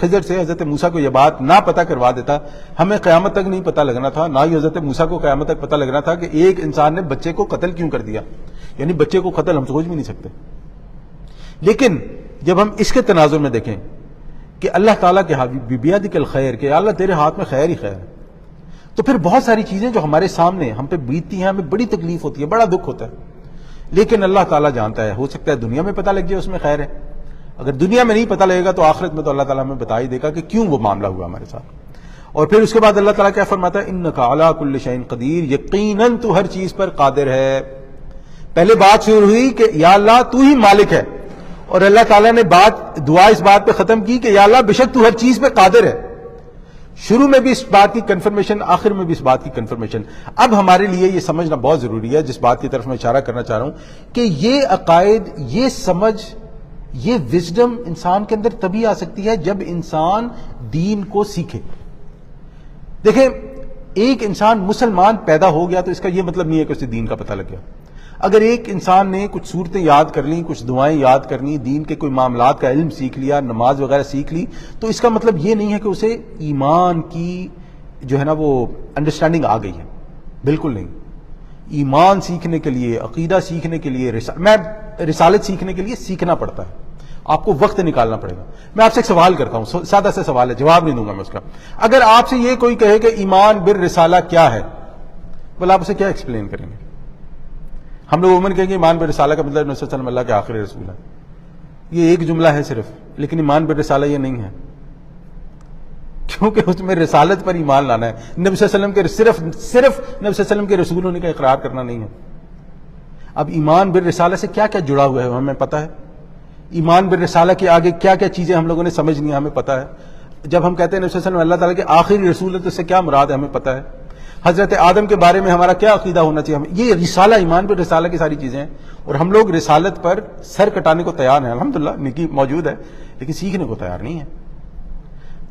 خضر سے حضرت موسیٰ کو یہ بات نہ پتہ کروا دیتا، ہمیں قیامت تک نہیں پتہ لگنا تھا، نہ ہی حضرت موسیٰ کو قیامت تک پتہ لگنا تھا کہ ایک انسان نے بچے کو قتل کیوں کر دیا، یعنی بچے کو قتل ہم سوچ بھی نہیں سکتے۔ لیکن جب ہم اس کے تناظر میں دیکھیں کہ اللہ تعالیٰ کے ہاتھ بیدک الخیر، کہ اللہ تیرے ہاتھ میں خیر ہی خیر ہے، تو پھر بہت ساری چیزیں جو ہمارے سامنے ہم پہ بیتتی ہیں، ہمیں بڑی تکلیف ہوتی ہے، بڑا دکھ ہوتا ہے، لیکن اللہ تعالیٰ جانتا ہے، ہو سکتا ہے دنیا میں پتہ لگ جائے اس میں خیر ہے، اگر دنیا میں نہیں پتہ لگے گا تو آخرت میں تو اللہ تعالیٰ ہمیں بتا ہی دے گا کہ کیوں وہ معاملہ ہوا ہمارے ساتھ۔ اور پھر اس کے بعد اللہ تعالیٰ کیا فرماتا ہے، انک علی کل شیء قدیر، یقیناً تو ہر چیز پر قادر ہے۔ پہلے بات شروع ہوئی کہ یا اللہ تو ہی مالک ہے، اور اللہ تعالیٰ نے دعا اس بات پہ ختم کی کہ یا اللہ بے شک تو ہر چیز پہ قادر ہے۔ شروع میں بھی اس بات کی کنفرمیشن، آخر میں بھی اس بات کی کنفرمیشن۔ اب ہمارے لیے یہ سمجھنا بہت ضروری ہے، جس بات کی طرف میں اشارہ کرنا چاہ رہا ہوں، کہ یہ عقائد، یہ سمجھ، یہ وزڈم انسان کے اندر تبھی آ سکتی ہے جب انسان دین کو سیکھے۔ دیکھیں، ایک انسان مسلمان پیدا ہو گیا تو اس کا یہ مطلب نہیں ہے کہ اسے دین کا پتہ لگ گیا۔ اگر ایک انسان نے کچھ صورتیں یاد کر لیں، کچھ دعائیں یاد کر لیں، دین کے کوئی معاملات کا علم سیکھ لیا، نماز وغیرہ سیکھ لی، تو اس کا مطلب یہ نہیں ہے کہ اسے ایمان کی جو ہے نا وہ انڈرسٹینڈنگ آ گئی ہے، بالکل نہیں۔ ایمان سیکھنے کے لیے، عقیدہ سیکھنے کے لیے، رسالت سیکھنے کے لیے سیکھنا پڑتا ہے، آپ کو وقت نکالنا پڑے گا۔ میں آپ سے ایک سوال کرتا ہوں، سادہ سا سوال ہے، جواب نہیں دوں گا میں اس کا۔ اگر آپ سے یہ کوئی کہے کہ ایمان بالرسالہ کیا ہے، بول آپ اسے کیا ایکسپلین کریں گے؟ ہم لوگ عموماً کہیں گے ایمان بالرسالہ کا مطلب نبی صلی اللہ علیہ وسلم اللہ کے آخری رسول ہے، یہ ایک جملہ ہے صرف، لیکن ایمان بالرسالہ یہ نہیں ہے، کیونکہ اس میں رسالت پر ایمان لانا ہے، نبی صلی اللہ علیہ وسلم کے صرف نبی صلی اللہ علیہ وسلم کے رسول ہونے کا اقرار کرنا نہیں ہے۔ اب ایمان بالرسالہ سے کیا کیا جڑا ہوا ہے ہمیں پتہ ہے، ایمان بالرسالہ کے آگے کیا کیا چیزیں ہم لوگوں نے سمجھنی ہیں ہمیں پتہ ہے۔ جب ہم کہتے ہیں نبی صلی اللہ علیہ وسلم اللہ تعالیٰ کے آخری رسول ہے تو اس سے کیا مراد ہے ہمیں پتہ ہے۔ حضرت آدم کے بارے میں ہمارا کیا عقیدہ ہونا چاہیے ہمیں، یہ رسالہ، ایمان پر رسالہ کی ساری چیزیں ہیں، اور ہم لوگ رسالت پر سر کٹانے کو تیار ہیں، الحمدللہ نیکی موجود ہے، لیکن سیکھنے کو تیار نہیں ہے۔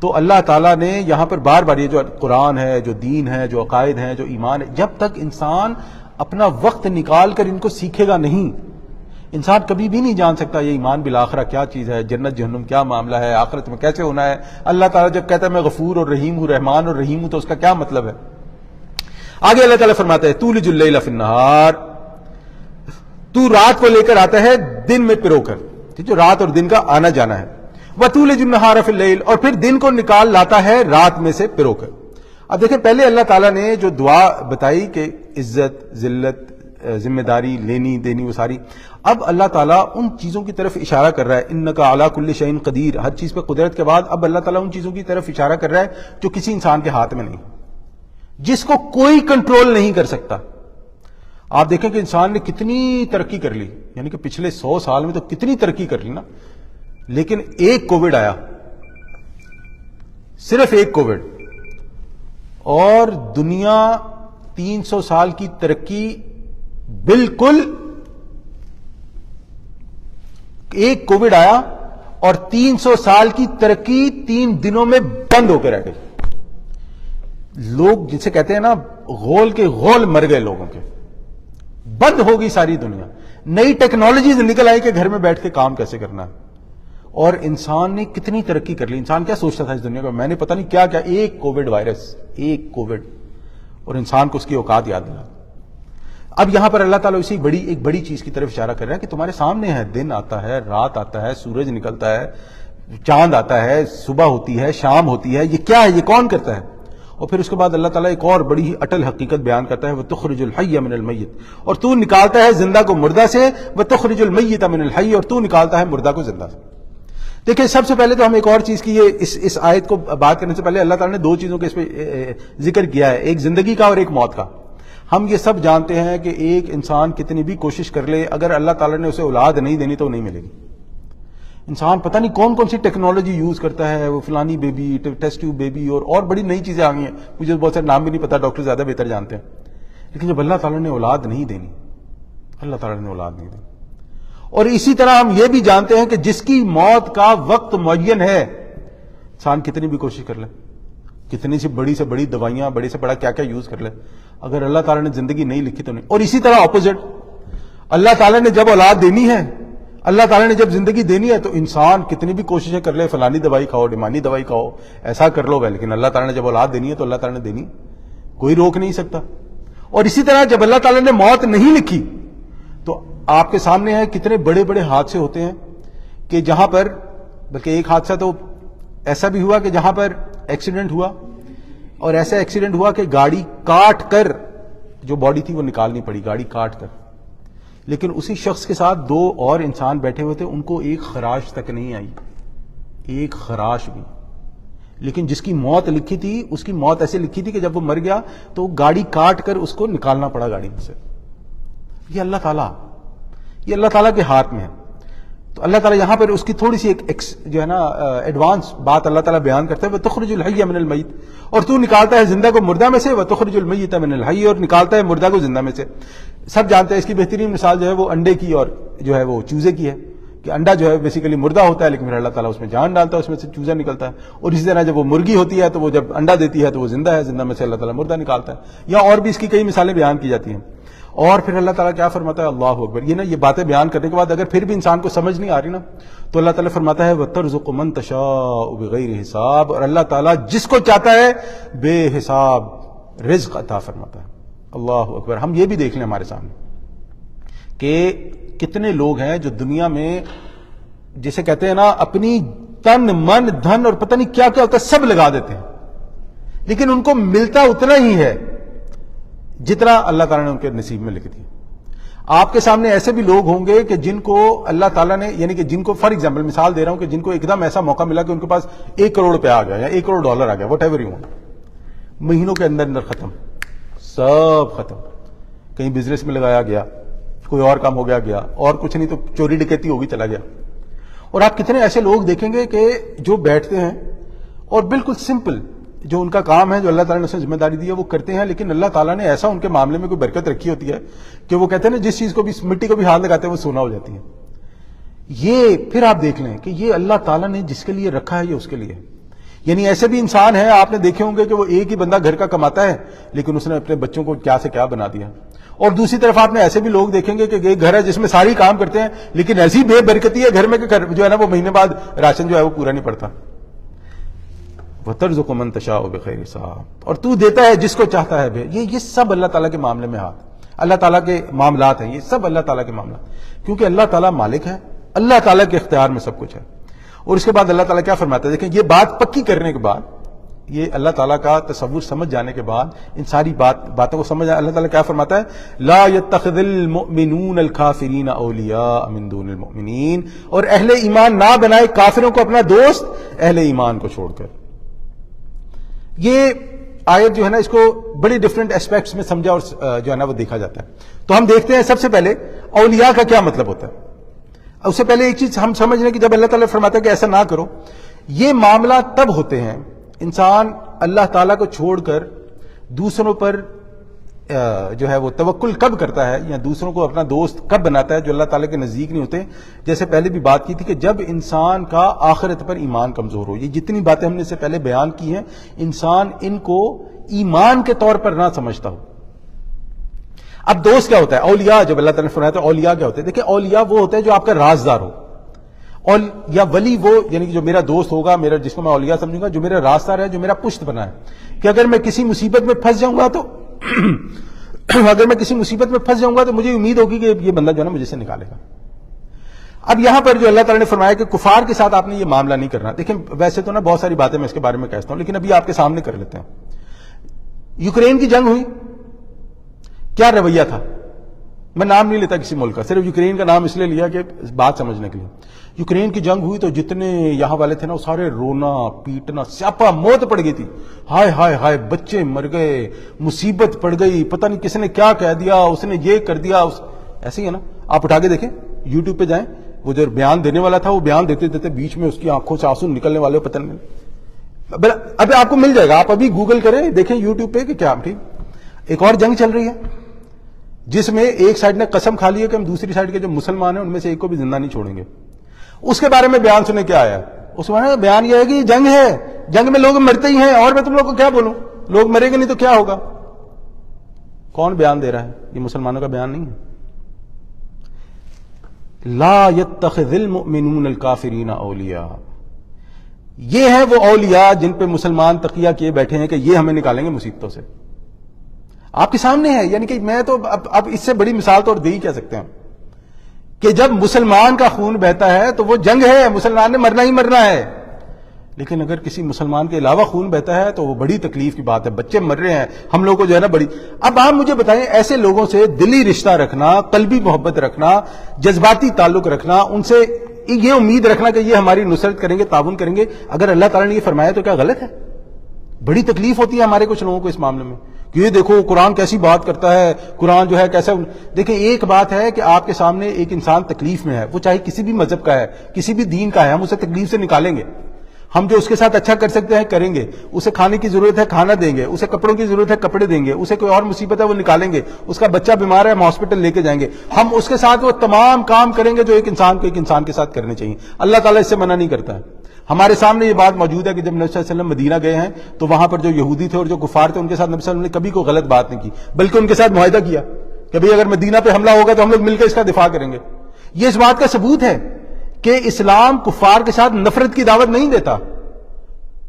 تو اللہ تعالیٰ نے یہاں پر بار بار یہ جو قرآن ہے، جو دین ہے، جو عقائد ہیں، جو ایمان ہے، جب تک انسان اپنا وقت نکال کر ان کو سیکھے گا نہیں، انسان کبھی بھی نہیں جان سکتا یہ ایمان بالآخرہ کیا چیز ہے، جنت جہنم کیا معاملہ ہے، آخرت میں کیسے ہونا ہے۔ اللہ تعالیٰ جب کہتا ہے میں غفور اور رحیم ہوں، رحمان اور رحیم ہوں، تو اس کا کیا مطلب ہے؟ آگے اللہ تعالیٰ فرماتا ہے تولج اللیل فی النہار، تو رات کو لے کر آتا ہے دن میں پرو کر، جو رات اور دن کا آنا جانا ہے، وَتُولِجُ النَّهَارَ فِي اللَّيْلِ، اور پھر دن کو نکال لاتا ہے رات میں سے پرو کر۔ اب دیکھیں پہلے اللہ تعالیٰ نے جو دعا بتائی کہ عزت، ذلت، ذمہ داری لینی دینی وہ ساری، اب اللہ تعالیٰ ان چیزوں کی طرف اشارہ کر رہا ہے، اِنَّكَ عَلَىٰ كُلِّ شَيْءٍ قدیر، ہر چیز پہ قدرت کے بعد اب اللہ تعالیٰ ان چیزوں کی طرف اشارہ کر رہا ہے جو کسی انسان کے ہاتھ میں نہیں، جس کو کوئی کنٹرول نہیں کر سکتا۔ آپ دیکھیں کہ انسان نے کتنی ترقی کر لی، یعنی کہ پچھلے 100 سال میں تو کتنی ترقی کر لی نا، لیکن ایک کووڈ آیا، صرف ایک کووڈ، اور دنیا 300 سال کی ترقی بالکل، ایک کووڈ آیا اور 300 سال کی ترقی 3 دنوں میں بند ہو کے رہ گئی۔ لوگ جسے کہتے ہیں نا غول کے غول مر گئے لوگوں کے، بند ہو گئی ساری دنیا، نئی ٹیکنالوجیز نکل آئی کہ گھر میں بیٹھ کے کام کیسے کرنا ہے، اور انسان نے کتنی ترقی کر لی۔ انسان کیا سوچتا تھا اس دنیا کا، میں نے پتہ نہیں کیا کیا، ایک کووڈ وائرس، ایک کووڈ، اور انسان کو اس کی اوقات یاد دلا۔ اب یہاں پر اللہ تعالیٰ اسی ایک بڑی چیز کی طرف اشارہ کر رہا ہے کہ تمہارے سامنے ہے، دن آتا ہے، رات آتا ہے، سورج نکلتا ہے، چاند آتا ہے، صبح ہوتی ہے، شام ہوتی ہے، یہ کیا ہے، یہ کون کرتا ہے؟ اور پھر اس کے بعد اللہ تعالیٰ ایک اور بڑی ہی اٹل حقیقت بیان کرتا ہے، وَتُخْرِجُ الْحَيَّ مِنَ الْمَيِّتِ، اور تو نکالتا ہے زندہ کو مردہ سے، وَتُخْرِجُ الْمَيِّتَ مِنَ الْحَيِّ، اور تو نکالتا ہے مردہ کو زندہ سے۔ دیکھیں سب سے پہلے تو ہم ایک اور چیز کی، یہ اس آیت کو بات کرنے سے پہلے اللہ تعالیٰ نے 2 چیزوں کے اس پہ ذکر کیا ہے، ایک زندگی کا اور ایک موت کا۔ ہم یہ سب جانتے ہیں کہ ایک انسان کتنی بھی کوشش کر لے، اگر اللہ تعالیٰ نے اسے اولاد نہیں دینی تو وہ نہیں ملے گی۔ انسان پتہ نہیں کون کون سی ٹیکنالوجی یوز کرتا ہے، وہ فلانی بیبی، ٹیسٹ ٹیوب بیبی، اور بڑی نئی چیزیں آ گئی ہیں، مجھے بہت سارے نام بھی نہیں پتا، ڈاکٹر زیادہ بہتر جانتے ہیں، لیکن جب اللہ تعالیٰ نے اولاد نہیں دینی، اللہ تعالیٰ نے اولاد نہیں دینی۔ اور اسی طرح ہم یہ بھی جانتے ہیں کہ جس کی موت کا وقت معین ہے، انسان کتنی بھی کوشش کر لے، کتنی سی بڑی دوائیاں، بڑے سے بڑا کیا کیا یوز کر لے، اگر اللہ تعالیٰ نے زندگی نہیں لکھی تو نہیں۔ اور اسی طرح اپوزٹ، اللہ تعالیٰ نے جب اولاد دینی ہے، اللہ تعالیٰ نے جب زندگی دینی ہے، تو انسان کتنی بھی کوششیں کر لے، فلانی دوائی کھاؤ، ڈیمانی دوائی کھاؤ، ایسا کر لو گا، لیکن اللہ تعالیٰ نے جب اولاد دینی ہے تو اللہ تعالیٰ نے دینی، کوئی روک نہیں سکتا۔ اور اسی طرح جب اللہ تعالیٰ نے موت نہیں لکھی تو آپ کے سامنے ہے کتنے بڑے بڑے حادثے ہوتے ہیں کہ جہاں پر، بلکہ ایک حادثہ تو ایسا بھی ہوا کہ جہاں پر ایکسیڈنٹ ہوا، اور ایسا ایکسیڈنٹ ہوا کہ گاڑی کاٹ کر جو باڈی تھی وہ نکالنی پڑی، گاڑی کاٹ کر، لیکن اسی شخص کے ساتھ 2 اور انسان بیٹھے ہوئے تھے، ان کو ایک خراش تک نہیں آئی، ایک خراش بھی، لیکن جس کی موت لکھی تھی اس کی موت ایسے لکھی تھی کہ جب وہ مر گیا تو گاڑی کاٹ کر اس کو نکالنا پڑا گاڑی میں سے۔ یہ اللہ تعالیٰ کے ہاتھ میں ہے۔ تو اللہ تعالیٰ یہاں پر اس کی تھوڑی سی ایک جو ہے نا ایڈوانس بات اللہ تعالیٰ بیان کرتا ہے، وَتُخْرِجُ الْحَيَّ مِنَ الْمَيِّتِ، اور تو نکالتا ہے زندہ کو مردہ میں سے، وَتُخْرِجُ الْمَيِّتَ مِنَ الْحَيِّ، اور نکالتا ہے مردہ کو زندہ میں سے۔ سب جانتے ہیں اس کی بہترین مثال جو ہے وہ انڈے کی اور جو ہے وہ چوزے کی ہے، کہ انڈا جو ہے بیسیکلی مردہ ہوتا ہے، لیکن پھر اللہ تعالیٰ اس میں جان ڈالتا ہے، اس میں سے چوزا نکلتا ہے۔ اور اسی طرح جب وہ مرغی ہوتی ہے تو وہ جب انڈا دیتی ہے تو وہ زندہ ہے، زندہ میں سے اللہ تعالیٰ مردہ نکالتا ہے، یا اور بھی اس کی کئی مثالیں بیان کی جاتی ہیں۔ اور پھر اللہ تعالیٰ کیا فرماتا ہے، اللہ اکبر، یہ باتیں بیان کرنے کے بعد اگر پھر بھی انسان کو سمجھ نہیں آ رہی نا، تو اللہ تعالیٰ فرماتا ہے وَتَرْزُقُ مَن تَشَاءُ بِغَيْرِ حساب، اور اللہ تعالیٰ جس کو چاہتا ہے بے حساب رزق عطا فرماتا ہے۔ اللہ اکبر۔ ہم یہ بھی دیکھ لیں ہمارے سامنے کہ کتنے لوگ ہیں جو دنیا میں جسے کہتے ہیں نا اپنی تن من دھن اور پتہ نہیں کیا کیا ہوتا ہے سب لگا دیتے ہیں، لیکن ان کو ملتا اتنا ہی ہے جتنا اللہ تعالیٰ نے ان کے نصیب میں لکھ دیا۔ آپ کے سامنے ایسے بھی لوگ ہوں گے کہ جن کو اللہ تعالیٰ نے، یعنی کہ جن کو فار ایگزامپل مثال دے رہا ہوں، کہ جن کو ایک دم ایسا موقع ملا کہ ان کے پاس $1 کروڑ آ گیا یا $1 کروڑ آ گیا، وٹ ایور یو، مہینوں کے اندر ختم، سب ختم، کہیں بزنس میں لگایا گیا، کوئی اور کام ہو گیا، اور کچھ نہیں تو چوری ڈکیتی ہوگی چلا گیا۔ اور آپ کتنے ایسے لوگ دیکھیں گے کہ جو بیٹھتے ہیں اور بالکل سمپل جو ان کا کام ہے، جو اللہ تعالیٰ نے اسے ذمہ داری دی ہے وہ کرتے ہیں، لیکن اللہ تعالیٰ نے ایسا ان کے معاملے میں کوئی برکت رکھی ہوتی ہے کہ وہ کہتے ہیں نا جس چیز کو بھی، مٹی کو بھی ہاتھ لگاتے ہیں وہ سونا ہو جاتی ہے۔ یہ پھر آپ دیکھ لیں کہ یہ اللہ تعالیٰ نے جس کے لیے رکھا ہے یہ اس کے لیے ہے۔ یعنی ایسے بھی انسان ہیں آپ نے دیکھے ہوں گے کہ وہ ایک ہی بندہ گھر کا کماتا ہے لیکن اس نے اپنے بچوں کو کیا سے کیا بنا دیا. اور دوسری طرف آپ نے ایسے بھی لوگ دیکھیں گے کہ ایک گھر ہے جس میں ساری کام کرتے ہیں لیکن ایسی بے برکتی ہے گھر میں کہ جو ہے نا وہ مہینے بعد راشن جو ہے وہ پورا نہیں پڑتا. وَتَرْزُقُ مَن تَشَاءُ بِغَيْرِ حساب, اور تو دیتا ہے جس کو چاہتا ہے. یہ سب اللہ تعالیٰ کے معاملے میں اللہ تعالیٰ کے معاملات ہیں, یہ سب اللہ تعالیٰ کے معاملات, کیونکہ اللہ تعالیٰ مالک ہے, اللہ تعالیٰ کے اختیار میں سب کچھ ہے. اور اس کے بعد اللہ تعالیٰ کیا فرماتا ہے, دیکھیں یہ بات پکی کرنے کے بعد, یہ اللہ تعالیٰ کا تصور سمجھ جانے کے بعد, ان ساری باتوں کو سمجھ اللہ تعالیٰ کیا فرماتا ہے, لا يتخذ المؤمنون الکافرین اولیاء من دون المؤمنین, اور اہل ایمان نہ بنائے کافروں کو اپنا دوست اہل ایمان کو چھوڑ کر. یہ آیت جو ہے نا اس کو بڑی ڈفرینٹ اسپیکٹس میں سمجھا اور جو ہے نا وہ دیکھا جاتا ہے. تو ہم دیکھتے ہیں سب سے پہلے اولیاء کا کیا مطلب ہوتا ہے. اس سے پہلے ایک چیز ہم سمجھ لیں کہ جب اللہ تعالیٰ فرماتا ہے کہ ایسا نہ کرو, یہ معاملہ تب ہوتے ہیں انسان اللہ تعالیٰ کو چھوڑ کر دوسروں پر جو ہے وہ توکل کب کرتا ہے یا دوسروں کو اپنا دوست کب بناتا ہے جو اللہ تعالیٰ کے نزدیک نہیں ہوتے. جیسے پہلے بھی بات کی تھی کہ جب انسان کا آخرت پر ایمان کمزور ہو. یہ جتنی باتیں ہم نے اس سے پہلے بیان کی ہیں انسان ان کو ایمان کے طور پر نہ سمجھتا ہو. اب دوست کیا ہوتا ہے, اولیاء, جب اللہ تعالیٰ نے فرمایا تو اولیاء کیا ہوتے ہیں. دیکھیں اولیاء وہ ہوتے ہیں جو آپ کا رازدار ہو, اور یا ولی وہ یعنی کہ جو میرا دوست ہوگا, میرا جس کو میں اولیاء سمجھوں گا, جو میرا رازدار ہے, جو میرا پشت بنا ہے, کہ اگر میں کسی مصیبت میں پھنس جاؤں گا تو مجھے امید ہوگی کہ یہ بندہ جو ہے نا مجھے سے نکالے گا. اب یہاں پر جو اللہ تعالیٰ نے فرمایا کہ کفار کے ساتھ آپ نے یہ معاملہ نہیں کرنا. دیکھیں ویسے تو نا بہت ساری باتیں میں اس کے بارے میں کہتا ہوں لیکن ابھی آپ کے سامنے کر لیتے ہیں. یوکرین کی جنگ ہوئی, کیا رویہ تھا. میں نام نہیں لیتا کسی ملک کا, صرف یوکرین کا نام اس لیے لیا کہ بات سمجھنے کے لیے. یوکرین کی جنگ ہوئی تو جتنے یہاں والے تھے نا وہ سارے رونا پیٹنا, سیاپا موت پڑ گئی تھی. ہائے ہائے ہائے, بچے مر گئے, مصیبت پڑ گئی, پتہ نہیں کس نے کیا کہہ دیا, اس نے یہ کر دیا. ایسے ہی ہے نا, آپ اٹھا کے دیکھیں یوٹیوب پہ جائیں, وہ جو بیان دینے والا تھا وہ بیان دیتے دیتے بیچ میں اس کی آنکھوں سے آنسو نکلنے والے, پتہ نہیں. ابھی آپ کو مل جائے گا, آپ ابھی گوگل کریں دیکھیں یوٹیوب پہ کہ کیا. ٹھیک, ایک اور جنگ چل رہی ہے جس میں ایک سائڈ نے قسم کھا لی ہے کہ ہم دوسری سائڈ کے جو مسلمان ہیں ان میں سے ایک کو بھی زندہ نہیں چھوڑیں گے. اس کے بارے میں بیان سنیں کیا آیا. اس میں بیان یہ ہے کہ یہ جنگ ہے, جنگ میں لوگ مرتے ہی ہیں, اور میں تم لوگ کو کیا بولوں, لوگ مریں گے نہیں تو کیا ہوگا. کون بیان دے رہا ہے, یہ مسلمانوں کا بیان نہیں ہے. لا يتخذ المؤمنون الکافرین اولیاء, یہ ہیں وہ اولیاء جن پہ مسلمان تقیہ کیے بیٹھے ہیں کہ یہ ہمیں نکالیں گے مصیبتوں سے. آپ کے سامنے ہے, یعنی کہ میں تو اب اس سے بڑی مثال تو اور دے ہی کیا سکتے ہیں کہ جب مسلمان کا خون بہتا ہے تو وہ جنگ ہے, مسلمان نے مرنا ہی مرنا ہے. لیکن اگر کسی مسلمان کے علاوہ خون بہتا ہے تو وہ بڑی تکلیف کی بات ہے, بچے مر رہے ہیں, ہم لوگوں کو جو ہے نا بڑی. اب آپ مجھے بتائیں, ایسے لوگوں سے دلی رشتہ رکھنا, قلبی محبت رکھنا, جذباتی تعلق رکھنا, ان سے یہ امید رکھنا کہ یہ ہماری نصرت کریں گے, تعاون کریں گے, اگر اللہ تعالیٰ نے یہ فرمایا تو کیا غلط ہے؟ بڑی تکلیف ہوتی ہے ہمارے کچھ لوگوں کو اس معاملے میں کہ یہ دیکھو قرآن کیسی بات کرتا ہے, قرآن جو ہے کیسا. دیکھیں ایک بات ہے کہ آپ کے سامنے ایک انسان تکلیف میں ہے, وہ چاہے کسی بھی مذہب کا ہے, کسی بھی دین کا ہے, ہم اسے تکلیف سے نکالیں گے. ہم جو اس کے ساتھ اچھا کر سکتے ہیں کریں گے, اسے کھانے کی ضرورت ہے کھانا دیں گے, اسے کپڑوں کی ضرورت ہے کپڑے دیں گے, اسے کوئی اور مصیبت ہے وہ نکالیں گے, اس کا بچہ بیمار ہے ہم ہاسپٹل لے کے جائیں گے, ہم اس کے ساتھ وہ تمام کام کریں گے جو ایک انسان کو ایک انسان کے ساتھ کرنے چاہیے. اللہ تعالیٰ اس سے منع نہیں کرتا ہے. ہمارے سامنے یہ بات موجود ہے کہ جب نبی صلی اللہ علیہ وسلم مدینہ گئے ہیں تو وہاں پر جو یہودی تھے اور جو کفار تھے ان کے ساتھ نبی صلی اللہ علیہ وسلم نے کبھی کوئی غلط بات نہیں کی, بلکہ ان کے ساتھ معاہدہ کیا کہ بھئی اگر مدینہ پہ حملہ ہوگا تو ہم لوگ مل کے اس کا دفاع کریں گے. یہ اس بات کا ثبوت ہے کہ اسلام کفار کے ساتھ نفرت کی دعوت نہیں دیتا.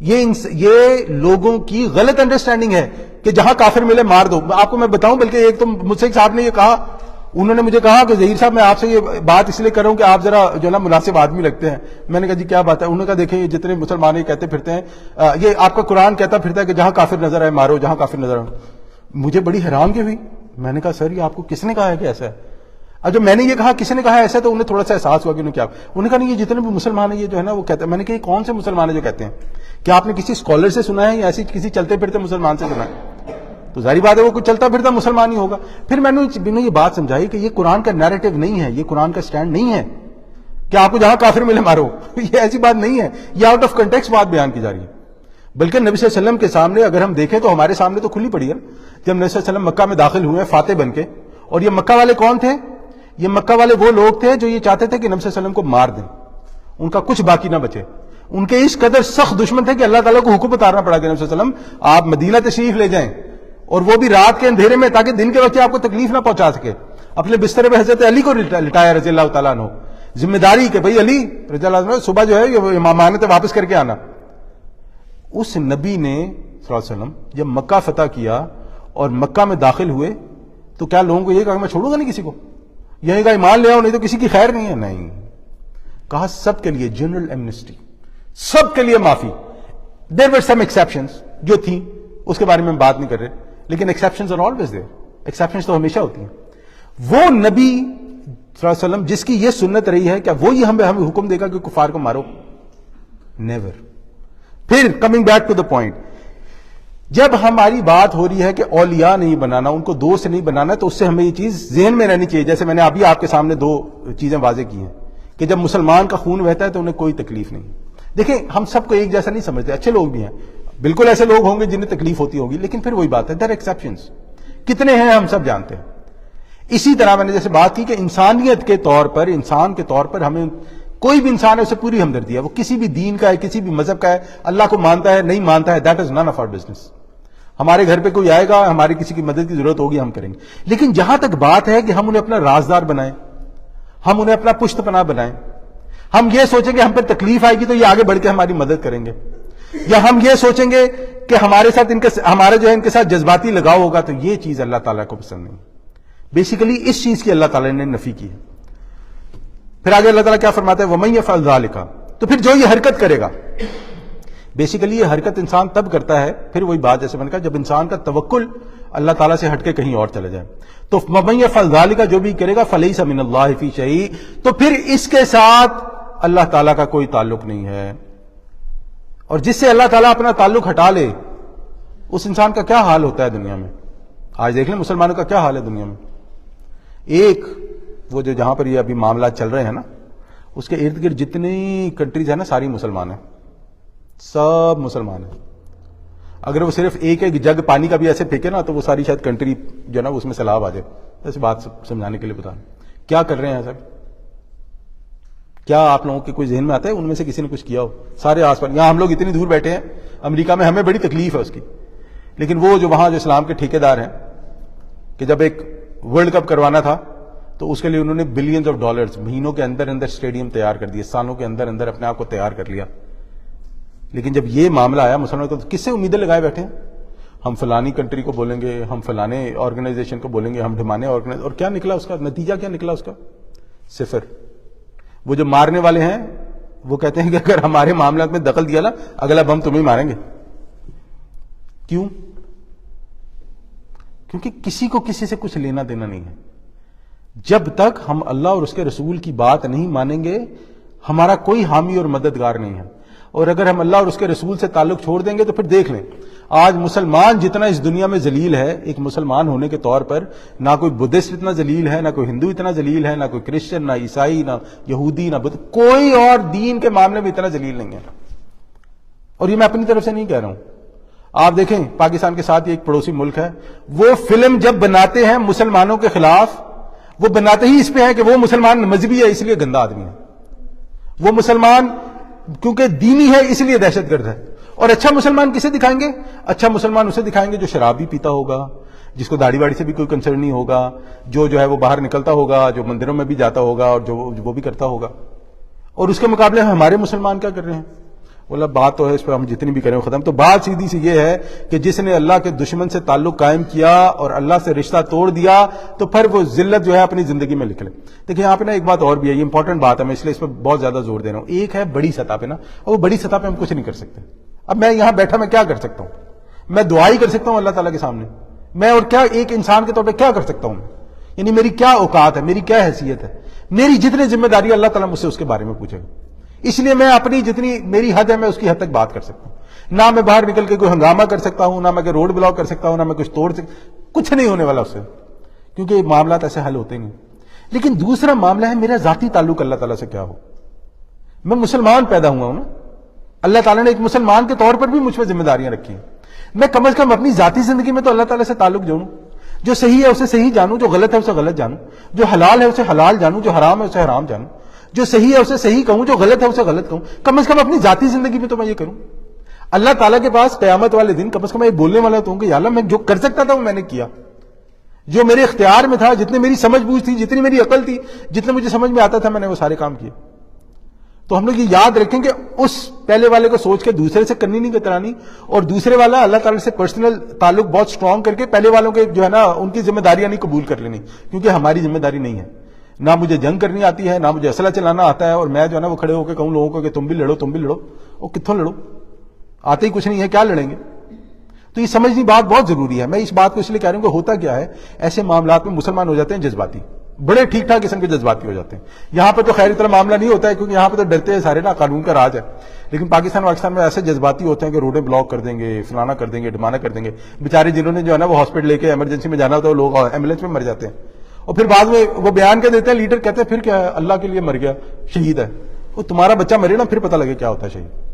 یہ لوگوں کی غلط انڈرسٹینڈنگ ہے کہ جہاں کافر ملے مار دو. آپ کو میں بتاؤں, بلکہ ایک تو مجھ سے ایک صاحب نے یہ کہا, انہوں نے مجھے کہا کہ ظہیر صاحب میں آپ سے یہ بات اس لیے کر رہا ہوں کہ آپ ذرا جو ہے نا مناسب آدمی لگتے ہیں. میں نے کہا جی کیا بات ہے. انہوں نے کہا دیکھیں یہ جتنے مسلمان یہ کہتے پھرتے ہیں, یہ آپ کا قرآن کہتا پھرتا ہے کہ جہاں کافر نظر آئے مارو, جہاں کافر نظر آئے. مجھے بڑی حیرانگی ہوئی. میں نے کہا سر یہ آپ کو کس نے کہا ہے کہ ایسا ہے؟ اب جب میں نے یہ کہا کس نے کہا ہے ایسا, تو انہیں تھوڑا سا احساس ہوا کہ انہوں نے کیا. انہوں نے کہا نہیں یہ جتنے بھی مسلمان ہیں یہ جو ہے نا وہ کہتے ہیں. میں نے کہا یہ کون سے مسلمان ہیں جو کہتے ہیں؟ کیا آپ نے کسی اسکالر سے سنا ہے یا ایسی کسی چلتے پھرتے مسلمان سے سنا ہے؟ تو ظاہری بات ہے وہ کچھ چلتا پھرتا مسلمان ہی ہوگا. پھر میں نے یہ بات سمجھائی کہ یہ قرآن کا نیریٹو نہیں ہے, یہ قرآن کا سٹینڈ نہیں ہے کہ آپ کو جہاں کافر ملے مارو. یہ ایسی بات نہیں ہے, یہ آؤٹ آف کنٹیکسٹ بات بیان کی جا رہی ہے. بلکہ نبی صلی اللہ علیہ وسلم کے سامنے اگر ہم دیکھیں تو ہمارے سامنے تو کھلی پڑی ہے. جب نبی صلی اللہ علیہ وسلم مکہ میں داخل ہوئے فاتح بن کے, اور یہ مکہ والے کون تھے؟ یہ مکہ والے وہ لوگ تھے جو یہ چاہتے تھے کہ نبی صلی اللہ علیہ وسلم کو مار دیں, ان کا کچھ باقی نہ بچے. ان کے اس قدر سخت دشمن تھے کہ اللہ تعالیٰ کو حکم اتارنا پڑا کہ نبی صلی اللہ علیہ وسلم آپ مدینہ تشریف لے جائیں، اور وہ بھی رات کے اندھیرے میں، تاکہ دن کے وقت آپ کو تکلیف نہ پہنچا سکے. اپنے بستر پہ حضرت علی کو لٹایا رضی اللہ تعالیٰ عنہ، ذمہ داری کہ بھائی علی رضی اللہ عنہ صبح جو ہے یہ امامانت واپس کر کے آنا. اس نبی نے صلی اللہ علیہ وسلم جب مکہ فتح کیا اور مکہ میں داخل ہوئے تو کیا لوگوں کو یہ کہا کہ میں چھوڑوں گا نہیں کسی کو، یہی کا ایمان لے آؤ نہیں تو کسی کی خیر نہیں ہے؟ نہیں، کہا سب کے لیے جنرل ایمنسٹی، سب کے لیے معافی. دیر ور سم ایکسیپشنز جو تھیں، اس کے بارے میں ہم بات نہیں کر رہے، لیکن exceptions are always there, exceptions تو ہمیشہ ہوتی ہیں. وہ نبی صلی اللہ علیہ وسلم جس کی یہ سنت رہی ہے، کیا وہی ہمیں حکم دے گا کہ کفار کو مارو؟ نیور. پھر coming back to the point, جب ہماری بات ہو رہی ہے کہ اولیاء نہیں بنانا، ان کو دوست نہیں بنانا، تو اس سے ہمیں یہ چیز ذہن میں رہنی چاہیے. جیسے میں نے ابھی آپ کے سامنے دو چیزیں واضح کی ہیں کہ جب مسلمان کا خون بہتا ہے تو انہیں کوئی تکلیف نہیں. دیکھیں ہم سب کو ایک جیسا نہیں سمجھتے، اچھے لوگ بھی ہیں، بالکل ایسے لوگ ہوں گے جنہیں تکلیف ہوتی ہوگی، لیکن پھر وہی بات ہے دیر ایکسیپشنز. کتنے ہیں ہم سب جانتے ہیں. اسی طرح میں نے جیسے بات کی کہ انسانیت کے طور پر، انسان کے طور پر ہمیں کوئی بھی انسان ہے اسے پوری ہمدردی ہے، وہ کسی بھی دین کا ہے، کسی بھی مذہب کا ہے، اللہ کو مانتا ہے نہیں مانتا ہے، that is none of our business. ہمارے گھر پہ کوئی آئے گا، ہماری کسی کی مدد کی ضرورت ہوگی، ہم کریں گے. لیکن جہاں تک بات ہے کہ ہم انہیں اپنا رازدار بنائیں، ہم انہیں اپنا پشت پناہ بنائیں، ہم یہ سوچیں کہ ہم پہ تکلیف آئے گی تو یہ آگے بڑھ کے ہماری مدد کریں گے، یا ہم یہ سوچیں گے کہ ہمارے ساتھ ہمارے جو ہے ان کے ساتھ جذباتی لگاؤ ہوگا، تو یہ چیز اللہ تعالیٰ کو پسند نہیں. بیسیکلی اس چیز کی اللہ تعالیٰ نے نفی کی ہے. پھر آگے اللہ تعالیٰ کیا فرماتا ہے؟ وَمَن يَفْعَلْ ذَلِكَ، تو پھر جو یہ حرکت کرے گا، بیسیکلی یہ حرکت انسان تب کرتا ہے، پھر وہی بات جیسے میں نے کہا، جب انسان کا توکل اللہ تعالیٰ سے ہٹ کے کہیں اور چلا جائے. تو وَمَن يَفْعَلْ ذَلِكَ، جو بھی کرے گا، فَلَيْسَ مِنَ اللَّهِ فِي شَيْءٍ، تو پھر اس کے ساتھ اللہ تعالیٰ کا کوئی تعلق نہیں ہے. اور جس سے اللہ تعالیٰ اپنا تعلق ہٹا لے، اس انسان کا کیا حال ہوتا ہے دنیا میں. آج دیکھ لیں مسلمانوں کا کیا حال ہے دنیا میں. ایک وہ جو جہاں پر یہ ابھی معاملات چل رہے ہیں نا، اس کے ارد گرد جتنی کنٹریز ہیں نا، ساری مسلمان ہیں، سب مسلمان ہیں. اگر وہ صرف ایک جگ پانی کا بھی ایسے پھینکے نا تو وہ ساری شاید کنٹری جو نا اس میں سیلاب آ جائے. ایسی بات سمجھانے کے لیے بتا رہے ہیں کیا کر رہے ہیں سر. کیا آپ لوگوں کے کوئی ذہن میں آتا ہے ان میں سے کسی نے کچھ کیا ہو؟ سارے آس پاس، یہاں ہم لوگ اتنی دور بیٹھے ہیں امریکہ میں، ہمیں بڑی تکلیف ہے اس کی، لیکن وہ جو وہاں جو اسلام کے ٹھیکیدار ہیں کہ جب ایک ورلڈ کپ کروانا تھا تو اس کے لیے انہوں نے بلینز آف ڈالرز مہینوں کے اندر اندر اسٹیڈیم تیار کر دیے، سالوں کے اندر اندر اپنے آپ کو تیار کر لیا. لیکن جب یہ معاملہ آیا مسلمانوں کو، تو کس سے امیدیں لگائے بیٹھے ہیں؟ ہم فلانی کنٹری کو بولیں گے، ہم فلانے آرگنائزیشن کو بولیں گے، ہم ڈھمانے آرگنائز، اور کیا نکلا اس کا نتیجہ؟ کیا نکلا اس کا؟ صفر. وہ جو مارنے والے ہیں وہ کہتے ہیں کہ اگر ہمارے معاملات میں دخل دیا نا، اگلا بم تمہیں ماریں گے. کیوں؟ کیونکہ کسی کو کسی سے کچھ لینا دینا نہیں ہے. جب تک ہم اللہ اور اس کے رسول کی بات نہیں مانیں گے، ہمارا کوئی حامی اور مددگار نہیں ہے. اور اگر ہم اللہ اور اس کے رسول سے تعلق چھوڑ دیں گے تو پھر دیکھ لیں، آج مسلمان جتنا اس دنیا میں ذلیل ہے ایک مسلمان ہونے کے طور پر، نہ کوئی بدھسٹ اتنا ذلیل ہے، نہ کوئی ہندو اتنا ذلیل ہے، نہ کوئی کرسچن، نہ عیسائی، نہ یہودی، نہ بدھ، کوئی اور دین کے معاملے میں اتنا ذلیل نہیں ہے. اور یہ میں اپنی طرف سے نہیں کہہ رہا ہوں. آپ دیکھیں پاکستان کے ساتھ یہ ایک پڑوسی ملک ہے، وہ فلم جب بناتے ہیں مسلمانوں کے خلاف، وہ بناتے ہی اس پہ ہیں کہ وہ مسلمان مذہبی ہے اس لیے گندا آدمی ہے، وہ مسلمان کیونکہ دینی ہے اس لیے دہشت گرد ہے. اور اچھا مسلمان کسے دکھائیں گے؟ اچھا مسلمان اسے دکھائیں گے جو شراب بھی پیتا ہوگا، جس کو داڑھی واڑی سے بھی کوئی کنسرن نہیں ہوگا، جو ہے وہ باہر نکلتا ہوگا، جو مندروں میں بھی جاتا ہوگا اور جو وہ بھی کرتا ہوگا. اور اس کے مقابلے ہمارے مسلمان کیا کر رہے ہیں؟ بولا بات تو ہے اس پہ ہم جتنی بھی کریں ختم. تو بات سیدھی سی یہ ہے کہ جس نے اللہ کے دشمن سے تعلق قائم کیا اور اللہ سے رشتہ توڑ دیا تو پھر وہ ذلت جو ہے اپنی زندگی میں لکھ لے. دیکھیں یہاں پہ نا ایک بات اور بھی ہے، یہ امپورٹنٹ بات ہے، میں اس لیے اس پہ بہت زیادہ زور دے رہا ہوں. ایک ہے بڑی سطح پہ نا، اور وہ بڑی سطح پہ ہم کچھ نہیں کر سکتے. اب میں یہاں بیٹھا میں کیا کر سکتا ہوں؟ میں دعا ہی کر سکتا ہوں اللہ تعالیٰ کے سامنے. میں اور کیا ایک انسان کے طور پہ کیا کر سکتا ہوں؟ یعنی میری کیا اوقات ہے، میری کیا حیثیت ہے؟ میری جتنی ذمہ داری اللہ تعالیٰ مجھ سے اس کے بارے میں پوچھے گا. اس لیے میں اپنی جتنی میری حد ہے میں اس کی حد تک بات کر سکتا ہوں. نہ میں باہر نکل کے کوئی ہنگامہ کر سکتا ہوں، نہ میں کوئی روڈ بلاک کر سکتا ہوں، نہ میں کچھ توڑ سکتا، کچھ نہیں ہونے والا اس سے، کیونکہ معاملات ایسے حل ہوتے نہیں. لیکن دوسرا معاملہ ہے میرا ذاتی تعلق اللہ تعالیٰ سے کیا ہو. میں مسلمان پیدا ہوا ہوں نا، اللہ تعالیٰ نے ایک مسلمان کے طور پر بھی مجھ پہ ذمہ داریاں رکھی ہیں. میں کم از کم اپنی ذاتی زندگی میں تو اللہ تعالیٰ سے تعلق جوڑوں، جو صحیح ہے اسے صحیح جانوں، جو غلط ہے اسے غلط جانوں، جو حلال ہے اسے حلال جانوں، جو حرام ہے اسے حرام جانوں، جو صحیح ہے اسے صحیح کہوں، جو غلط ہے اسے غلط کہوں. کم از کم اپنی ذاتی زندگی میں تو میں یہ کروں. اللہ تعالیٰ کے پاس قیامت والے دن کم از کم یہ بولنے والا تو ہوں کہ یا اللہ میں جو کر سکتا تھا وہ میں نے کیا، جو میرے اختیار میں تھا، جتنے میری سمجھ بوجھ تھی، جتنی میری عقل تھی، جتنے مجھے سمجھ میں آتا تھا، میں نے وہ سارے کام کیے. تو ہم لوگ یہ یاد رکھیں کہ اس پہلے والے کو سوچ کے دوسرے سے کرنی نہیں کترانی، اور دوسرے والا اللہ تعالیٰ سے پرسنل تعلق بہت سٹرونگ کر کے پہلے والوں کے جو ہے نا ان کی ذمہ داریاں نہیں قبول کر لینی، کیونکہ ہماری ذمہ داری نہیں ہے. نہ مجھے جنگ کرنی آتی ہے، نہ مجھے اسلحہ چلانا آتا ہے، اور میں جو ہے نا وہ کھڑے ہو کے کہوں لوگوں کو کہ تم بھی لڑو تم بھی لڑو. وہ کتوں لڑو، آتے ہی کچھ نہیں ہے، کیا لڑیں گے؟ تو یہ سمجھنی بات بہت ضروری ہے. میں اس بات کو اس لیے کہہ رہا ہوں کہ ہوتا کیا ہے ایسے معاملات میں مسلمان ہو جاتے ہیں جذباتی، بڑے ٹھیک ٹھاک قسم کے جذباتی ہو جاتے ہیں. یہاں پہ تو خیر اتنا معاملہ نہیں ہوتا ہے کیونکہ یہاں پہ تو ڈرتے ہیں سارے نا، قانون کا راج ہے. لیکن پاکستان میں ایسے جذباتی ہوتے ہیں کہ روڈیں بلاک کر دیں گے، فلانا کر دیں گے، ڈمانا کر دیں گے. بیچارے جنہوں نے جو ہے نا وہ ہاسپٹل لے کے ایمرجنسی میں جانا ہوتا ہے وہ لوگ ایمبولینس میں مر جاتے ہیں، اور پھر بعد میں وہ بیان کر دیتے ہیں، لیڈر کہتے ہیں پھر کیا ہے، اللہ کے لیے مر گیا، شہید ہے. وہ تمہارا بچہ مرے نا پھر پتہ لگے کیا ہوتا ہے شہید.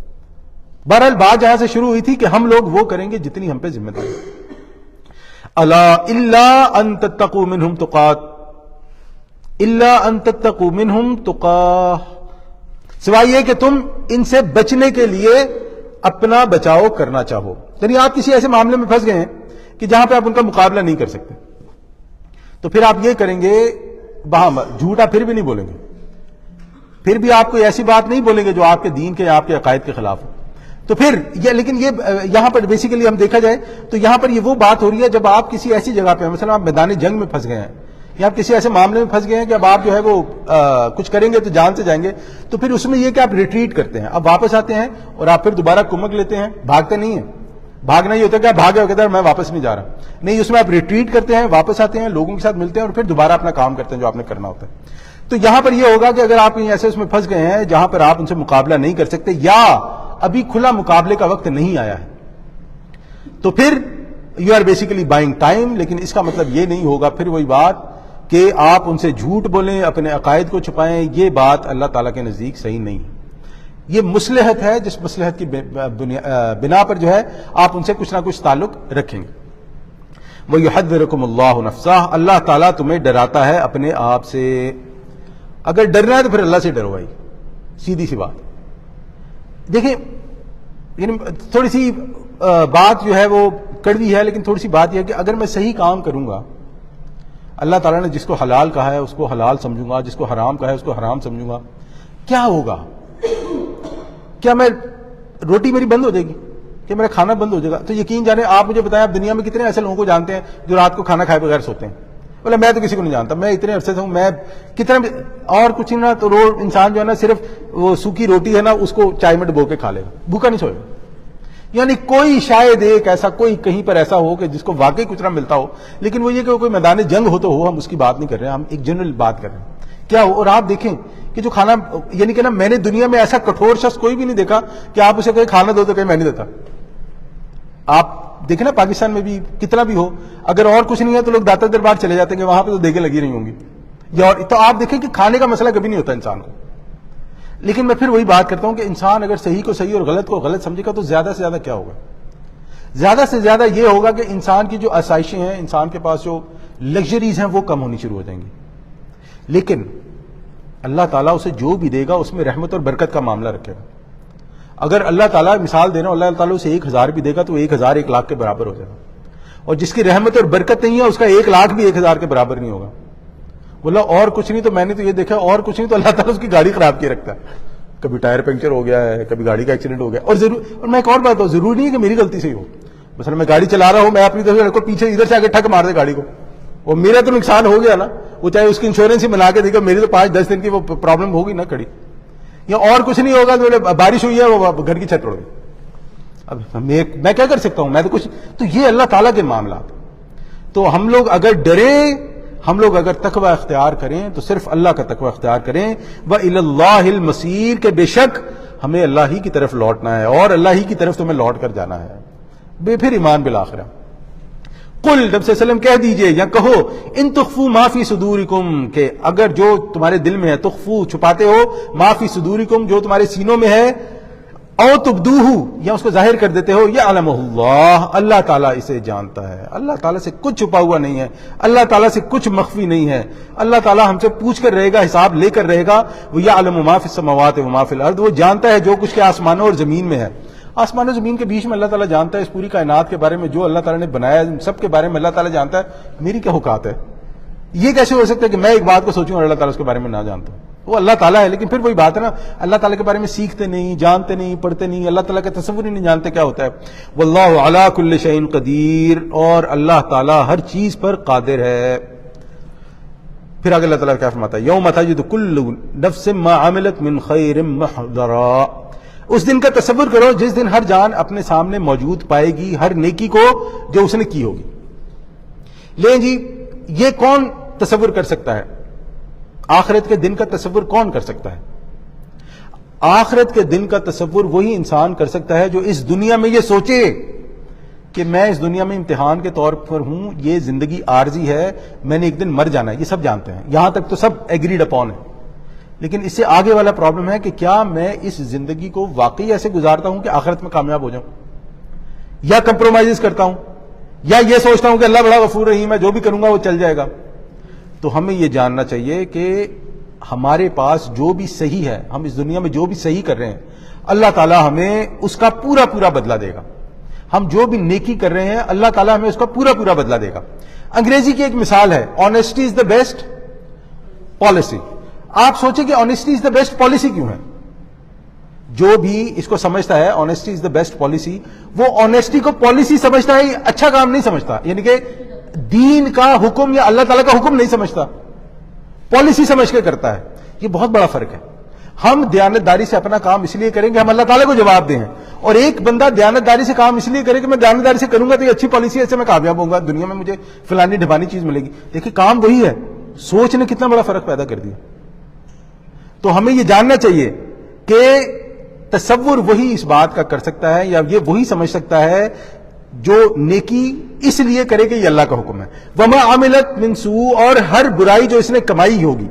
بہرحال بات جہاں سے شروع ہوئی تھی کہ ہم لوگ وہ کریں گے جتنی ہم پہ ذمہ داری. الا ان تتقوا منهم تقات، الا ان تتقوا منهم تقاه، سوائے یہ کہ تم ان سے بچنے کے لیے اپنا بچاؤ کرنا چاہو. یعنی آپ کسی ایسے معاملے میں پھنس گئے ہیں کہ جہاں پہ آپ ان کا مقابلہ نہیں کر سکتے، تو پھر آپ یہ کریں گے، وہاں جھوٹ آپ پھر بھی نہیں بولیں گے، پھر بھی آپ کوئی ایسی بات نہیں بولیں گے جو آپ کے دین کے، آپ کے عقائد کے خلاف ہو. تو پھر یہ، لیکن یہ یہاں پر بیسیکلی ہم دیکھا جائے تو یہاں پر یہ وہ بات ہو رہی ہے جب آپ کسی ایسی جگہ پہ، مثلا آپ میدان جنگ میں پھنس گئے ہیں، یا آپ کسی ایسے معاملے میں پھنس گئے ہیں کہ اب آپ جو ہے وہ کچھ کریں گے تو جان سے جائیں گے، تو پھر اس میں یہ کہ آپ ریٹریٹ کرتے ہیں، اب واپس آتے ہیں اور آپ پھر دوبارہ کمک لیتے ہیں. بھاگتے نہیں ہیں، بھاگنا ہی ہوتا ہے کہ آپ بھاگے ہو کہتے ہیں میں واپس نہیں جا رہا، نہیں، اس میں آپ ریٹریٹ کرتے ہیں، واپس آتے ہیں، لوگوں کے ساتھ ملتے ہیں اور پھر دوبارہ اپنا کام کرتے ہیں جو آپ نے کرنا ہوتا ہے. تو یہاں پر یہ ہوگا کہ اگر آپ ایسے اس میں پھنس گئے ہیں جہاں پر آپ ان سے مقابلہ نہیں کر سکتے، یا ابھی کھلا مقابلے کا وقت نہیں آیا ہے، تو پھر you are basically buying time. لیکن اس کا مطلب یہ نہیں ہوگا پھر وہی بات کہ آپ ان سے جھوٹ بولیں، اپنے عقائد کو چھپائیں. یہ بات اللہ تعالیٰ کے نزدیک صحیح نہیں ہے. یہ مصلحت ہے جس مصلحت کی بنا پر جو ہے آپ ان سے کچھ نہ کچھ تعلق رکھیں گے. وَيُحَذِّرُكُمُ اللَّهُ نَفْسَهُ، اللہ تعالیٰ تمہیں ڈراتا ہے اپنے آپ سے. اگر ڈرنا ہے تو پھر اللہ سے ڈرو بھائی، سیدھی سی بات. دیکھیں یعنی تھوڑی سی بات جو ہے وہ کڑوی ہے، لیکن تھوڑی سی بات یہ ہے کہ اگر میں صحیح کام کروں گا، اللہ تعالیٰ نے جس کو حلال کہا ہے اس کو حلال سمجھوں گا، جس کو حرام کہا ہے اس کو حرام سمجھوں گا، کیا ہوگا؟ کیا میں روٹی میری بند ہو جائے گی؟ کہ میرا کھانا بند ہو جائے گا؟ تو یقین جانے آپ مجھے بتائیں، آپ دنیا میں کتنے ایسے لوگوں کو جانتے ہیں جو رات کو کھانا کھائے بغیر سوتے ہیں؟ بولے میں تو کسی کو نہیں جانتا، میں اتنے عرصے سے ہوں، میں کتنا اور کچھ نہیں نا، تو انسان جو ہے نا صرف وہ سوکھی روٹی ہے نا اس کو چائے میں ڈبو کے کھا لے گا، بھوکا نہیں سوئے گا. یعنی کوئی شاید ایک ایسا کوئی کہیں پر ایسا ہو کہ جس کو واقعی کچھ نہ ملتا ہو، لیکن وہ یہ کہ کوئی میدان جنگ ہو تو ہو، ہم اس کی بات نہیں کر رہے ہیں، ہم ایک جنرل بات کر رہے ہیں کیا ہو. اور آپ دیکھیں کہ جو کھانا، یعنی کہ نا میں نے دنیا میں ایسا کٹھور شخص کوئی بھی نہیں دیکھا کہ آپ اسے کہیں کھانا دو تو کہیں میں نہیں دیتا. آپ دیکھیں نا پاکستان میں بھی کتنا بھی ہو، اگر اور کچھ نہیں ہے تو لوگ داتا دربار چلے جاتے ہیں کہ وہاں پہ تو دیگیں لگی رہی ہوں گی، یا اور تو آپ دیکھیں کہ کھانے کا مسئلہ کبھی نہیں ہوتا انسان کو. لیکن میں پھر وہی بات کرتا ہوں کہ انسان اگر صحیح کو صحیح اور غلط کو غلط سمجھے گا تو زیادہ سے زیادہ کیا ہوگا؟ زیادہ سے زیادہ یہ ہوگا کہ انسان کی جو آسائشیں ہیں، انسان کے پاس جو لگژریز ہیں وہ کم ہونی شروع ہو جائیں گی. لیکن اللہ تعالیٰ اسے جو بھی دے گا اس میں رحمت اور برکت کا معاملہ رکھے گا. اگر اللہ تعالیٰ مثال دے رہا ہوں، اللہ تعالیٰ اسے 1000 بھی دے گا تو 1000 1 لاکھ کے برابر ہو جائے گا. اور جس کی رحمت اور برکت نہیں ہے اس کا 1 لاکھ بھی 1000 کے برابر نہیں ہوگا. بولا اور کچھ نہیں تو میں نے تو یہ دیکھا، اور کچھ نہیں تو اللہ تعالیٰ اس کی گاڑی خراب کیے رکھتا ہے. کبھی ٹائر پنکچر ہو گیا ہے، کبھی گاڑی کا ایکسیڈنٹ ہو گیا. اور میں ایک اور بات ہوں، ضروری نہیں ہے کہ میری غلطی سے ہی ہو. مثلا میں گاڑی چلا رہا ہوں، میں اپنی طرف کو پیچھے ادھر سے آگے ٹھک مار دے گاڑی کو، اور میرا تو نقصان ہو گیا نا، وہ چاہے اس کی انشورنس ہی ملا کے دیکھا، میری تو 5-10 دن کی وہ پرابلم ہوگی نا کھڑی. یا اور کچھ نہیں ہوگا تو بارش ہوئی ہے وہ گھر کی چھت اڑ گئی، اب میں کیا کر سکتا ہوں؟ میں تو کچھ. تو یہ اللہ تعالیٰ کے معاملات. تو ہم لوگ اگر ڈریں، ہم لوگ اگر تقوی اختیار کریں تو صرف اللہ کا تقوی اختیار کریں. وَإِلَى اللَّهِ الْمَصِيرُ، کہ بے شک ہمیں اللہ ہی کی طرف لوٹنا ہے اور اللہ ہی کی طرف تمہیں لوٹ کر جانا ہے. پھر ایمان بالآخرہ. قل، نبی صلی اللہ علیہ وسلم کہہ دیجئے یا کہو، ان تخفوا ما فی صدورکم، کہ اگر جو تمہارے دل میں ہے، تخفوا چھپاتے ہو، ما فی صدورکم جو تمہارے سینوں میں ہے، او تبدوہ یا اس کو ظاہر کر دیتے ہو، یعلمہ اللہ، اللہ تعالیٰ اسے جانتا ہے. اللہ تعالیٰ سے کچھ چھپا ہوا نہیں ہے، اللہ تعالیٰ سے کچھ مخفی نہیں ہے. اللہ تعالیٰ ہم سے پوچھ کر رہے گا، حساب لے کر رہے گا. وہ یعلم ما فی السماوات و ما فی الارض، وہ جانتا ہے جو کچھ کے آسمانوں اور زمین میں ہے. آسمان و زمین کے بیچ میں اللہ تعالیٰ جانتا ہے. اس پوری کائنات کے بارے میں جو اللہ تعالیٰ نے بنایا ہے، سب کے بارے میں اللہ تعالیٰ جانتا ہے. میری کیا اوقات ہے؟ یہ کیسے ہو سکتا ہے کہ میں ایک بات کو سوچوں اور اللہ تعالیٰ اس کے بارے میں نہ جانتا ہوں؟ وہ اللہ تعالیٰ ہے. لیکن پھر وہی بات ہے نا، اللہ تعالیٰ کے بارے میں سیکھتے نہیں، جانتے نہیں، پڑھتے نہیں، اللہ تعالیٰ کا تصور ہی نہیں جانتے کیا ہوتا ہے. واللہ علی کل شیء قدیر، اور اللہ تعالیٰ ہر چیز پر قادر ہے. پھر آگے اللہ تعالیٰ کیا فرماتا ہے؟ یوم تجد کل نفس ما عملت من خیر محضرا، اس دن کا تصور کرو جس دن ہر جان اپنے سامنے موجود پائے گی ہر نیکی کو جو اس نے کی ہوگی. لیں جی، یہ کون تصور کر سکتا ہے؟ آخرت کے دن کا تصور کون کر سکتا ہے؟ آخرت کے دن کا تصور وہی انسان کر سکتا ہے جو اس دنیا میں یہ سوچے کہ میں اس دنیا میں امتحان کے طور پر ہوں، یہ زندگی عارضی ہے، میں نے ایک دن مر جانا ہے. یہ سب جانتے ہیں، یہاں تک تو سب ایگریڈ اپون ہے. لیکن اس سے آگے والا پرابلم ہے کہ کیا میں اس زندگی کو واقعی ایسے گزارتا ہوں کہ آخرت میں کامیاب ہو جاؤں، یا کمپرومائز کرتا ہوں، یا یہ سوچتا ہوں کہ اللہ بڑا غفور رحیم ہے، جو بھی کروں گا وہ چل جائے گا. تو ہمیں یہ جاننا چاہیے کہ ہمارے پاس جو بھی صحیح ہے، ہم اس دنیا میں جو بھی صحیح کر رہے ہیں، اللہ تعالیٰ ہمیں اس کا پورا پورا بدلہ دے گا. ہم جو بھی نیکی کر رہے ہیں، اللہ تعالیٰ ہمیں اس کا پورا پورا بدلہ دے گا. انگریزی کی ایک مثال ہے، honesty is the best policy. آپ سوچیں کہ honesty is the best policy کیوں ہے؟ جو بھی اس کو سمجھتا ہے honesty is the best policy, وہ آنیسٹی کو پالیسی سمجھتا ہے، اچھا کام نہیں سمجھتا. یعنی کہ دین کا حکم یا اللہ تعالیٰ کا حکم نہیں سمجھتا، پالیسی سمجھ کے کرتا ہے. یہ بہت بڑا فرق ہے. ہم دیانتداری سے اپنا کام اس لیے کریں گے ہم اللہ تعالیٰ کو جواب دیں، اور ایک بندہ دیانتداری سے کام اس لیے کرے کہ میں دیانتداری سے کروں گا تو یہ اچھی پالیسی ہے، ایسے میں کامیاب ہوں گا، دنیا میں مجھے فلانی ڈھبانی چیز ملے گی. دیکھیں کام وہی ہے، سوچ نے کتنا بڑا فرق پیدا کر دیا. تو ہمیں یہ جاننا چاہیے کہ تصور وہی اس بات کا کر سکتا ہے، یا یہ وہی سمجھ سکتا ہے جو نیکی اس لیے کرے کہ یہ اللہ کا حکم ہے. وما عملت من سوء، اور ہر برائی جو اس نے کمائی ہوگی،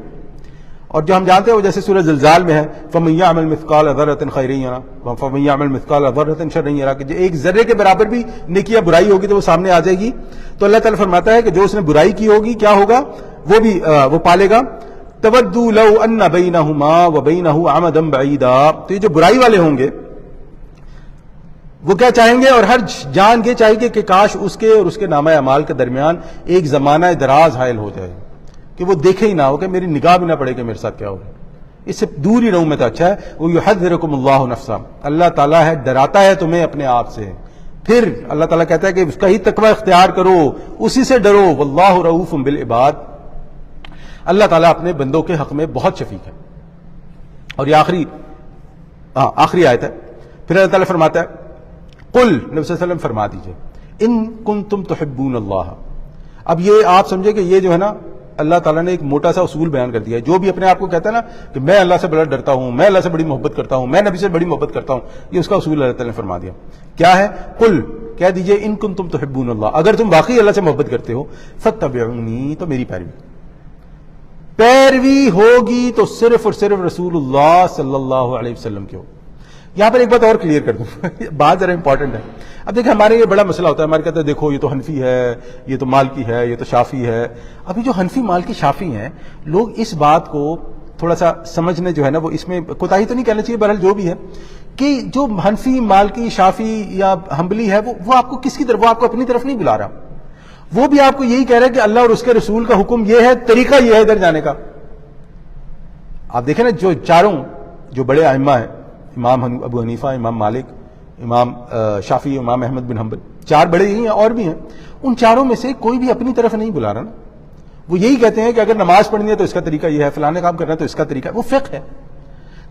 اور جو ہم جانتے ہیں وہ جیسے سورہ زلزال میں ہے، فَمَن يَعْمَلْ مِثْقَالَ ذَرَّةٍ خَيْرًا يَرَهُ وَمَن يَعْمَلْ مِثْقَالَ ذَرَّةٍ شَرًّا يَرَهُ، کہ جو ایک ذرے کے برابر بھی نیکی یا برائی ہوگی تو وہ سامنے آ جائے گی. تو اللہ تعالیٰ فرماتا ہے کہ جو اس نے برائی کی ہوگی کیا ہوگا، وہ بھی وہ پالے گا. تَوَدُّ لَوْ أَنَّ بَيْنَهُمَا وَبَيْنَهُ أَمَدًا بَعِيدًا، تو یہ جو برائی والے ہوں گے وہ کیا چاہیں گے، اور ہر جان یہ چاہے گی کہ کاش اس کے اور اس کے نامہ اعمال کے درمیان ایک زمانہ دراز حائل ہو جائے کہ وہ دیکھے ہی نہ ہو، کہ میری نگاہ بھی نہ پڑے کہ میرے ساتھ کیا ہو رہا ہے، اس سے دور ہی رہوں میں تو اچھا ہے. وہ یحذرکم اللہ نفسا، اللہ تعالیٰ ہے ڈراتا ہے تمہیں اپنے آپ سے. پھر اللہ تعالیٰ کہتا ہے کہ اس کا ہی تقوی اختیار کرو، اسی سے ڈرو. واللہ رؤوف بالعباد، اللہ تعالیٰ اپنے بندوں کے حق میں بہت شفیق ہے. اور یہ آخری آیت ہے. پھر اللہ تعالیٰ فرماتا ہے قل، نبی صلی اللہ علیہ وسلم فرما دیجئے، ان کنتم تحبون اللہ. اب یہ آپ سمجھے کہ یہ جو ہے نا اللہ تعالیٰ نے ایک موٹا سا اصول بیان کر دیا ہے. جو بھی اپنے آپ کو کہتا ہے نا کہ میں اللہ سے بڑا ڈرتا ہوں، میں اللہ سے بڑی محبت کرتا ہوں، میں نبی سے بڑی محبت کرتا ہوں، یہ اس کا اصول اللہ تعالیٰ نے فرما دیا. کیا ہے؟ قل، کہہ دیجئے ان کنتم تحبون اللہ، اگر تم واقعی اللہ سے محبت کرتے ہو، فاتبعونی، تو میری پیروی ہوگی تو صرف اور صرف رسول اللہ صلی اللہ علیہ وسلم کی ہو. یہاں پر ایک بات اور کلیئر کر دوں، بات ذرا امپورٹنٹ ہے. اب دیکھیں ہمارے یہ بڑا مسئلہ ہوتا ہے، ہمارے کہتے ہیں دیکھو یہ تو حنفی ہے، یہ تو مالکی ہے، یہ تو شافی ہے. ابھی جو حنفی مالکی شافی ہیں، لوگ اس بات کو تھوڑا سا سمجھنے جو ہے نا وہ اس میں کوتاہی تو نہیں کہنا چاہیے، بہرحال جو بھی ہے کہ جو حنفی مالکی شافی یا حنبلی ہے وہ آپ کو کس کی طرف، وہ آپ کو اپنی طرف نہیں بلا رہا. وہ بھی آپ کو یہی کہہ رہا ہے کہ اللہ اور اس کے رسول کا حکم یہ ہے، طریقہ یہ ہے ادھر جانے کا. آپ دیکھیں نا جو چاروں جو بڑے ائمہ ہیں، امام ابو حنیفہ، امام مالک، امام شافعی، امام احمد بن حنبل، چار بڑے ہی ہیں اور بھی ہیں. ان چاروں میں سے کوئی بھی اپنی طرف نہیں بلا رہا نا. وہ یہی کہتے ہیں کہ اگر نماز پڑھنی ہے تو اس کا طریقہ یہ ہے، فلانے کام کرنا ہے تو اس کا طریقہ ہے. وہ فقہ ہے.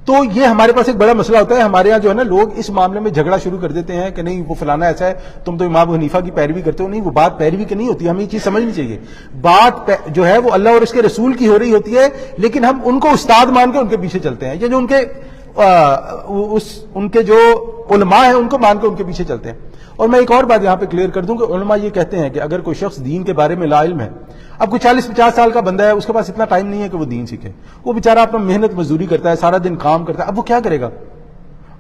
تو یہ ہمارے پاس ایک بڑا مسئلہ ہوتا ہے. ہمارے یہاں جو ہے نا لوگ اس معاملے میں جھگڑا شروع کر دیتے ہیں کہ نہیں وہ فلانا ایسا ہے، تم تو امام حنیفہ کی پیروی کرتے ہو. نہیں، وہ بات پیروی کی نہیں ہوتی. ہمیں یہ چیز سمجھنی چاہیے. بات جو ہے وہ اللہ اور اس کے رسول کی ہو رہی ہوتی ہے، لیکن ہم ان کو استاد مان کے ان کے پیچھے چلتے ہیں، یا جو ان کے جو علماء ہیں ان کو مان کے ان کے پیچھے چلتے ہیں. اور میں ایک اور بات یہاں پہ کلیئر کر دوں کہ علماء یہ کہتے ہیں کہ اگر کوئی شخص دین کے بارے میں لا علم ہے، اب کوئی 40-50 سال کا بندہ ہے، اس کے پاس اتنا ٹائم نہیں ہے کہ وہ دین سیکھے. وہ بیچارہ اپنا محنت مزدوری کرتا ہے، سارا دن کام کرتا ہے. اب وہ کیا کرے گا؟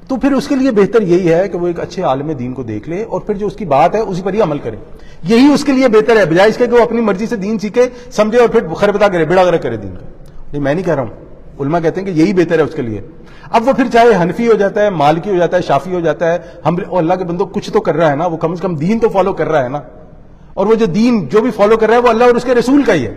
تو پھر اس کے لیے بہتر یہی ہے کہ وہ ایک اچھے عالم دین کو دیکھ لے اور پھر جو اس کی بات ہے اسی پر ہی عمل کرے. یہی اس کے لیے بہتر ہے بجائے اس کے کہ وہ اپنی مرضی سے دین سیکھے سمجھے اور پھر خربتا کرے بیڑا غرق کرے دین کا. نہیں میں نہیں کہہ رہا ہوں، علماء کہتے ہیں کہ یہی بہتر ہے اس کے لیے. اب وہ پھر چاہے حنفی ہو جاتا ہے، مالکی ہو جاتا ہے، شافی ہو جاتا ہے، ہم اللہ کے بندوں کچھ تو کر رہا ہے نا، وہ کم از کم دین تو فالو کر رہا ہے نا، اور وہ جو دین جو بھی فالو کر رہا ہے وہ اللہ اور اس کے رسول کا ہی ہے.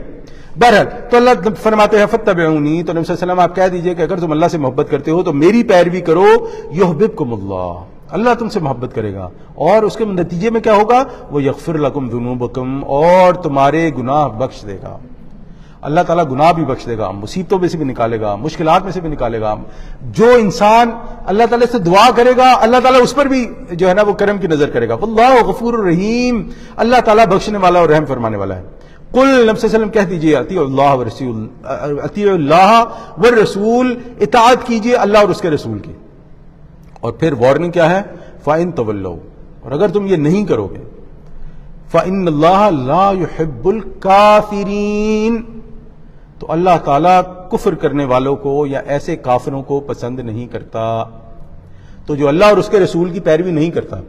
بہرحال تو اللہ فرماتے ہیں فاتبعونی، تو نبی صلی اللہ علیہ وسلم آپ کہہ دیجئے کہ اگر تم اللہ سے محبت کرتے ہو تو میری پیروی کرو، یحببکم اللہ، اللہ تم سے محبت کرے گا، اور اس کے نتیجے میں کیا ہوگا، وہ یغفر لکم ذنوبکم، اور تمہارے گناہ بخش دے گا. اللہ تعالیٰ گناہ بھی بخش دے گا، مصیبتوں میں سے بھی نکالے گا، مشکلات میں سے بھی نکالے گا. جو انسان اللہ تعالیٰ سے دعا کرے گا اللہ تعالیٰ اس پر بھی جو ہے نا وہ کرم کی نظر کرے گا. واللہ غفور الرحیم، اللہ تعالیٰ بخشنے والا اور رحم فرمانے والا ہے. قل نبی صلی اللہ علیہ وسلم کہہ دیجئے اطیعوا اللہ والرسول، اطاعت کیجئے اللہ اور اس کے رسول کی. اور پھر وارننگ کیا ہے، فَإِن تَوَلَّوْا، اور اگر تم یہ نہیں کرو گے، فَإِنَّ اللَّهَ لَا يُحِبُّ الْكَافِرِينَ، تو اللہ تعالیٰ کفر کرنے والوں کو یا ایسے کافروں کو پسند نہیں کرتا. تو جو اللہ اور اس کے رسول کی پیروی نہیں کرتا،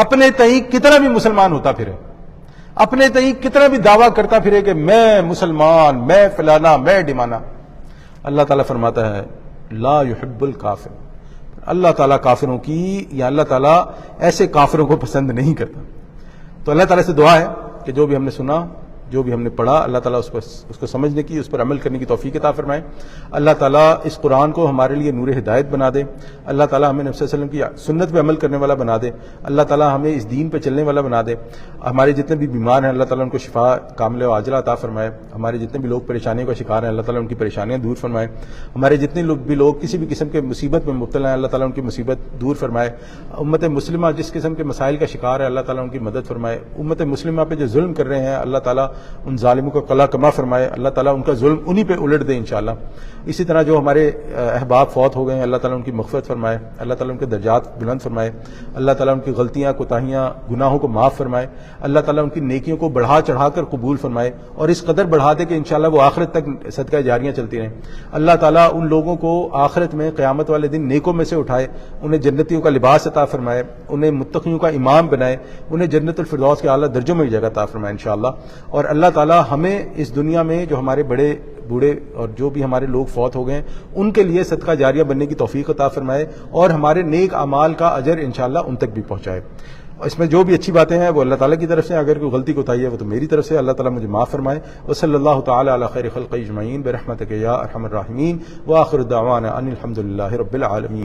اپنے تئیں کتنا بھی مسلمان ہوتا پھرے، اپنے تئیں کتنا بھی دعویٰ کرتا پھرے کہ میں مسلمان، میں فلانا، میں ڈمانا، اللہ تعالیٰ فرماتا ہے لا يحب الکافر، اللہ تعالیٰ کافروں کی یا اللہ تعالیٰ ایسے کافروں کو پسند نہیں کرتا. تو اللہ تعالیٰ سے دعا ہے کہ جو بھی ہم نے سنا، جو بھی ہم نے پڑھا، اللہ تعالیٰ اس کو سمجھنے کی، اس پر عمل کرنے کی توفیق عطا فرمائے. اللہ تعالیٰ اس قرآن کو ہمارے لیے نور ہدایت بنا دے. اللہ تعالیٰ ہمیں نبی صلی اللہ علیہ وسلم کی سنت پہ عمل کرنے والا بنا دے. اللہ تعالیٰ ہمیں اس دین پہ چلنے والا بنا دے. ہمارے جتنے بھی بیمار ہیں اللہ تعالیٰ ان کو شفا کاملہ و عاجلہ عطا فرمائے. ہمارے جتنے بھی لوگ پریشانیوں کا شکار ہیں اللہ تعالیٰ ان کی پریشانیاں دور فرمائے. ہمارے جتنے بھی لوگ کسی بھی قسم کے مصیبت میں مبتلا ہیں اللہ تعالیٰ ان کی مصیبت دور فرمائے. امت مسلمہ جس قسم کے مسائل کا شکار ہے اللہ تعالیٰ ان کی مدد فرمائے. امت مسلمہ پہ جو ظلم کر رہے ہیں اللہ تعالیٰ ان ظالموں کو قلع کما فرمائے. اللہ تعالیٰ ان کا ظلم انہی پہ الٹ دے انشاءاللہ. اسی طرح جو ہمارے احباب فوت ہو گئے ہیں اللہ تعالیٰ ان کی مغفرت فرمائے. اللہ تعالیٰ ان کے درجات بلند فرمائے. اللہ تعالیٰ ان کی غلطیاں، کوتاہیاں، گناہوں کو معاف فرمائے. اللہ تعالیٰ ان کی نیکیوں کو بڑھا چڑھا کر قبول فرمائے اور اس قدر بڑھا دے کہ انشاءاللہ وہ آخرت تک صدقہ جاریاں چلتی رہیں. اللہ تعالیٰ ان لوگوں کو آخرت میں قیامت والے دن نیکوں میں سے اٹھائے، انہیں جنتیوں کا لباس عطا فرمائے، انہیں متقیوں کا امام بنائے، انہیں جنت الفردوس کے اعلیٰ درجوں میں جگہ عطا فرمائے انشاءاللہ. اور اللہ تعالیٰ ہمیں اس دنیا میں جو ہمارے بڑے بوڑھے اور جو بھی ہمارے لوگ فوت ہو گئے ان کے لیے صدقہ جاریہ بننے کی توفیق عطا فرمائے اور ہمارے نیک اعمال کا اجر انشاءاللہ ان تک بھی پہنچائے. اس میں جو بھی اچھی باتیں ہیں وہ اللہ تعالیٰ کی طرف سے، اگر کوئی غلطی کوتاہی ہے وہ تو میری طرف سے، اللہ تعالیٰ مجھے معاف فرمائے. وصلی اللہ تعالیٰ علی خیر خلق اجمعین برحمتک یا ارحم الراحمین، وآخر دعوانا ان الحمد للہ رب العالمین.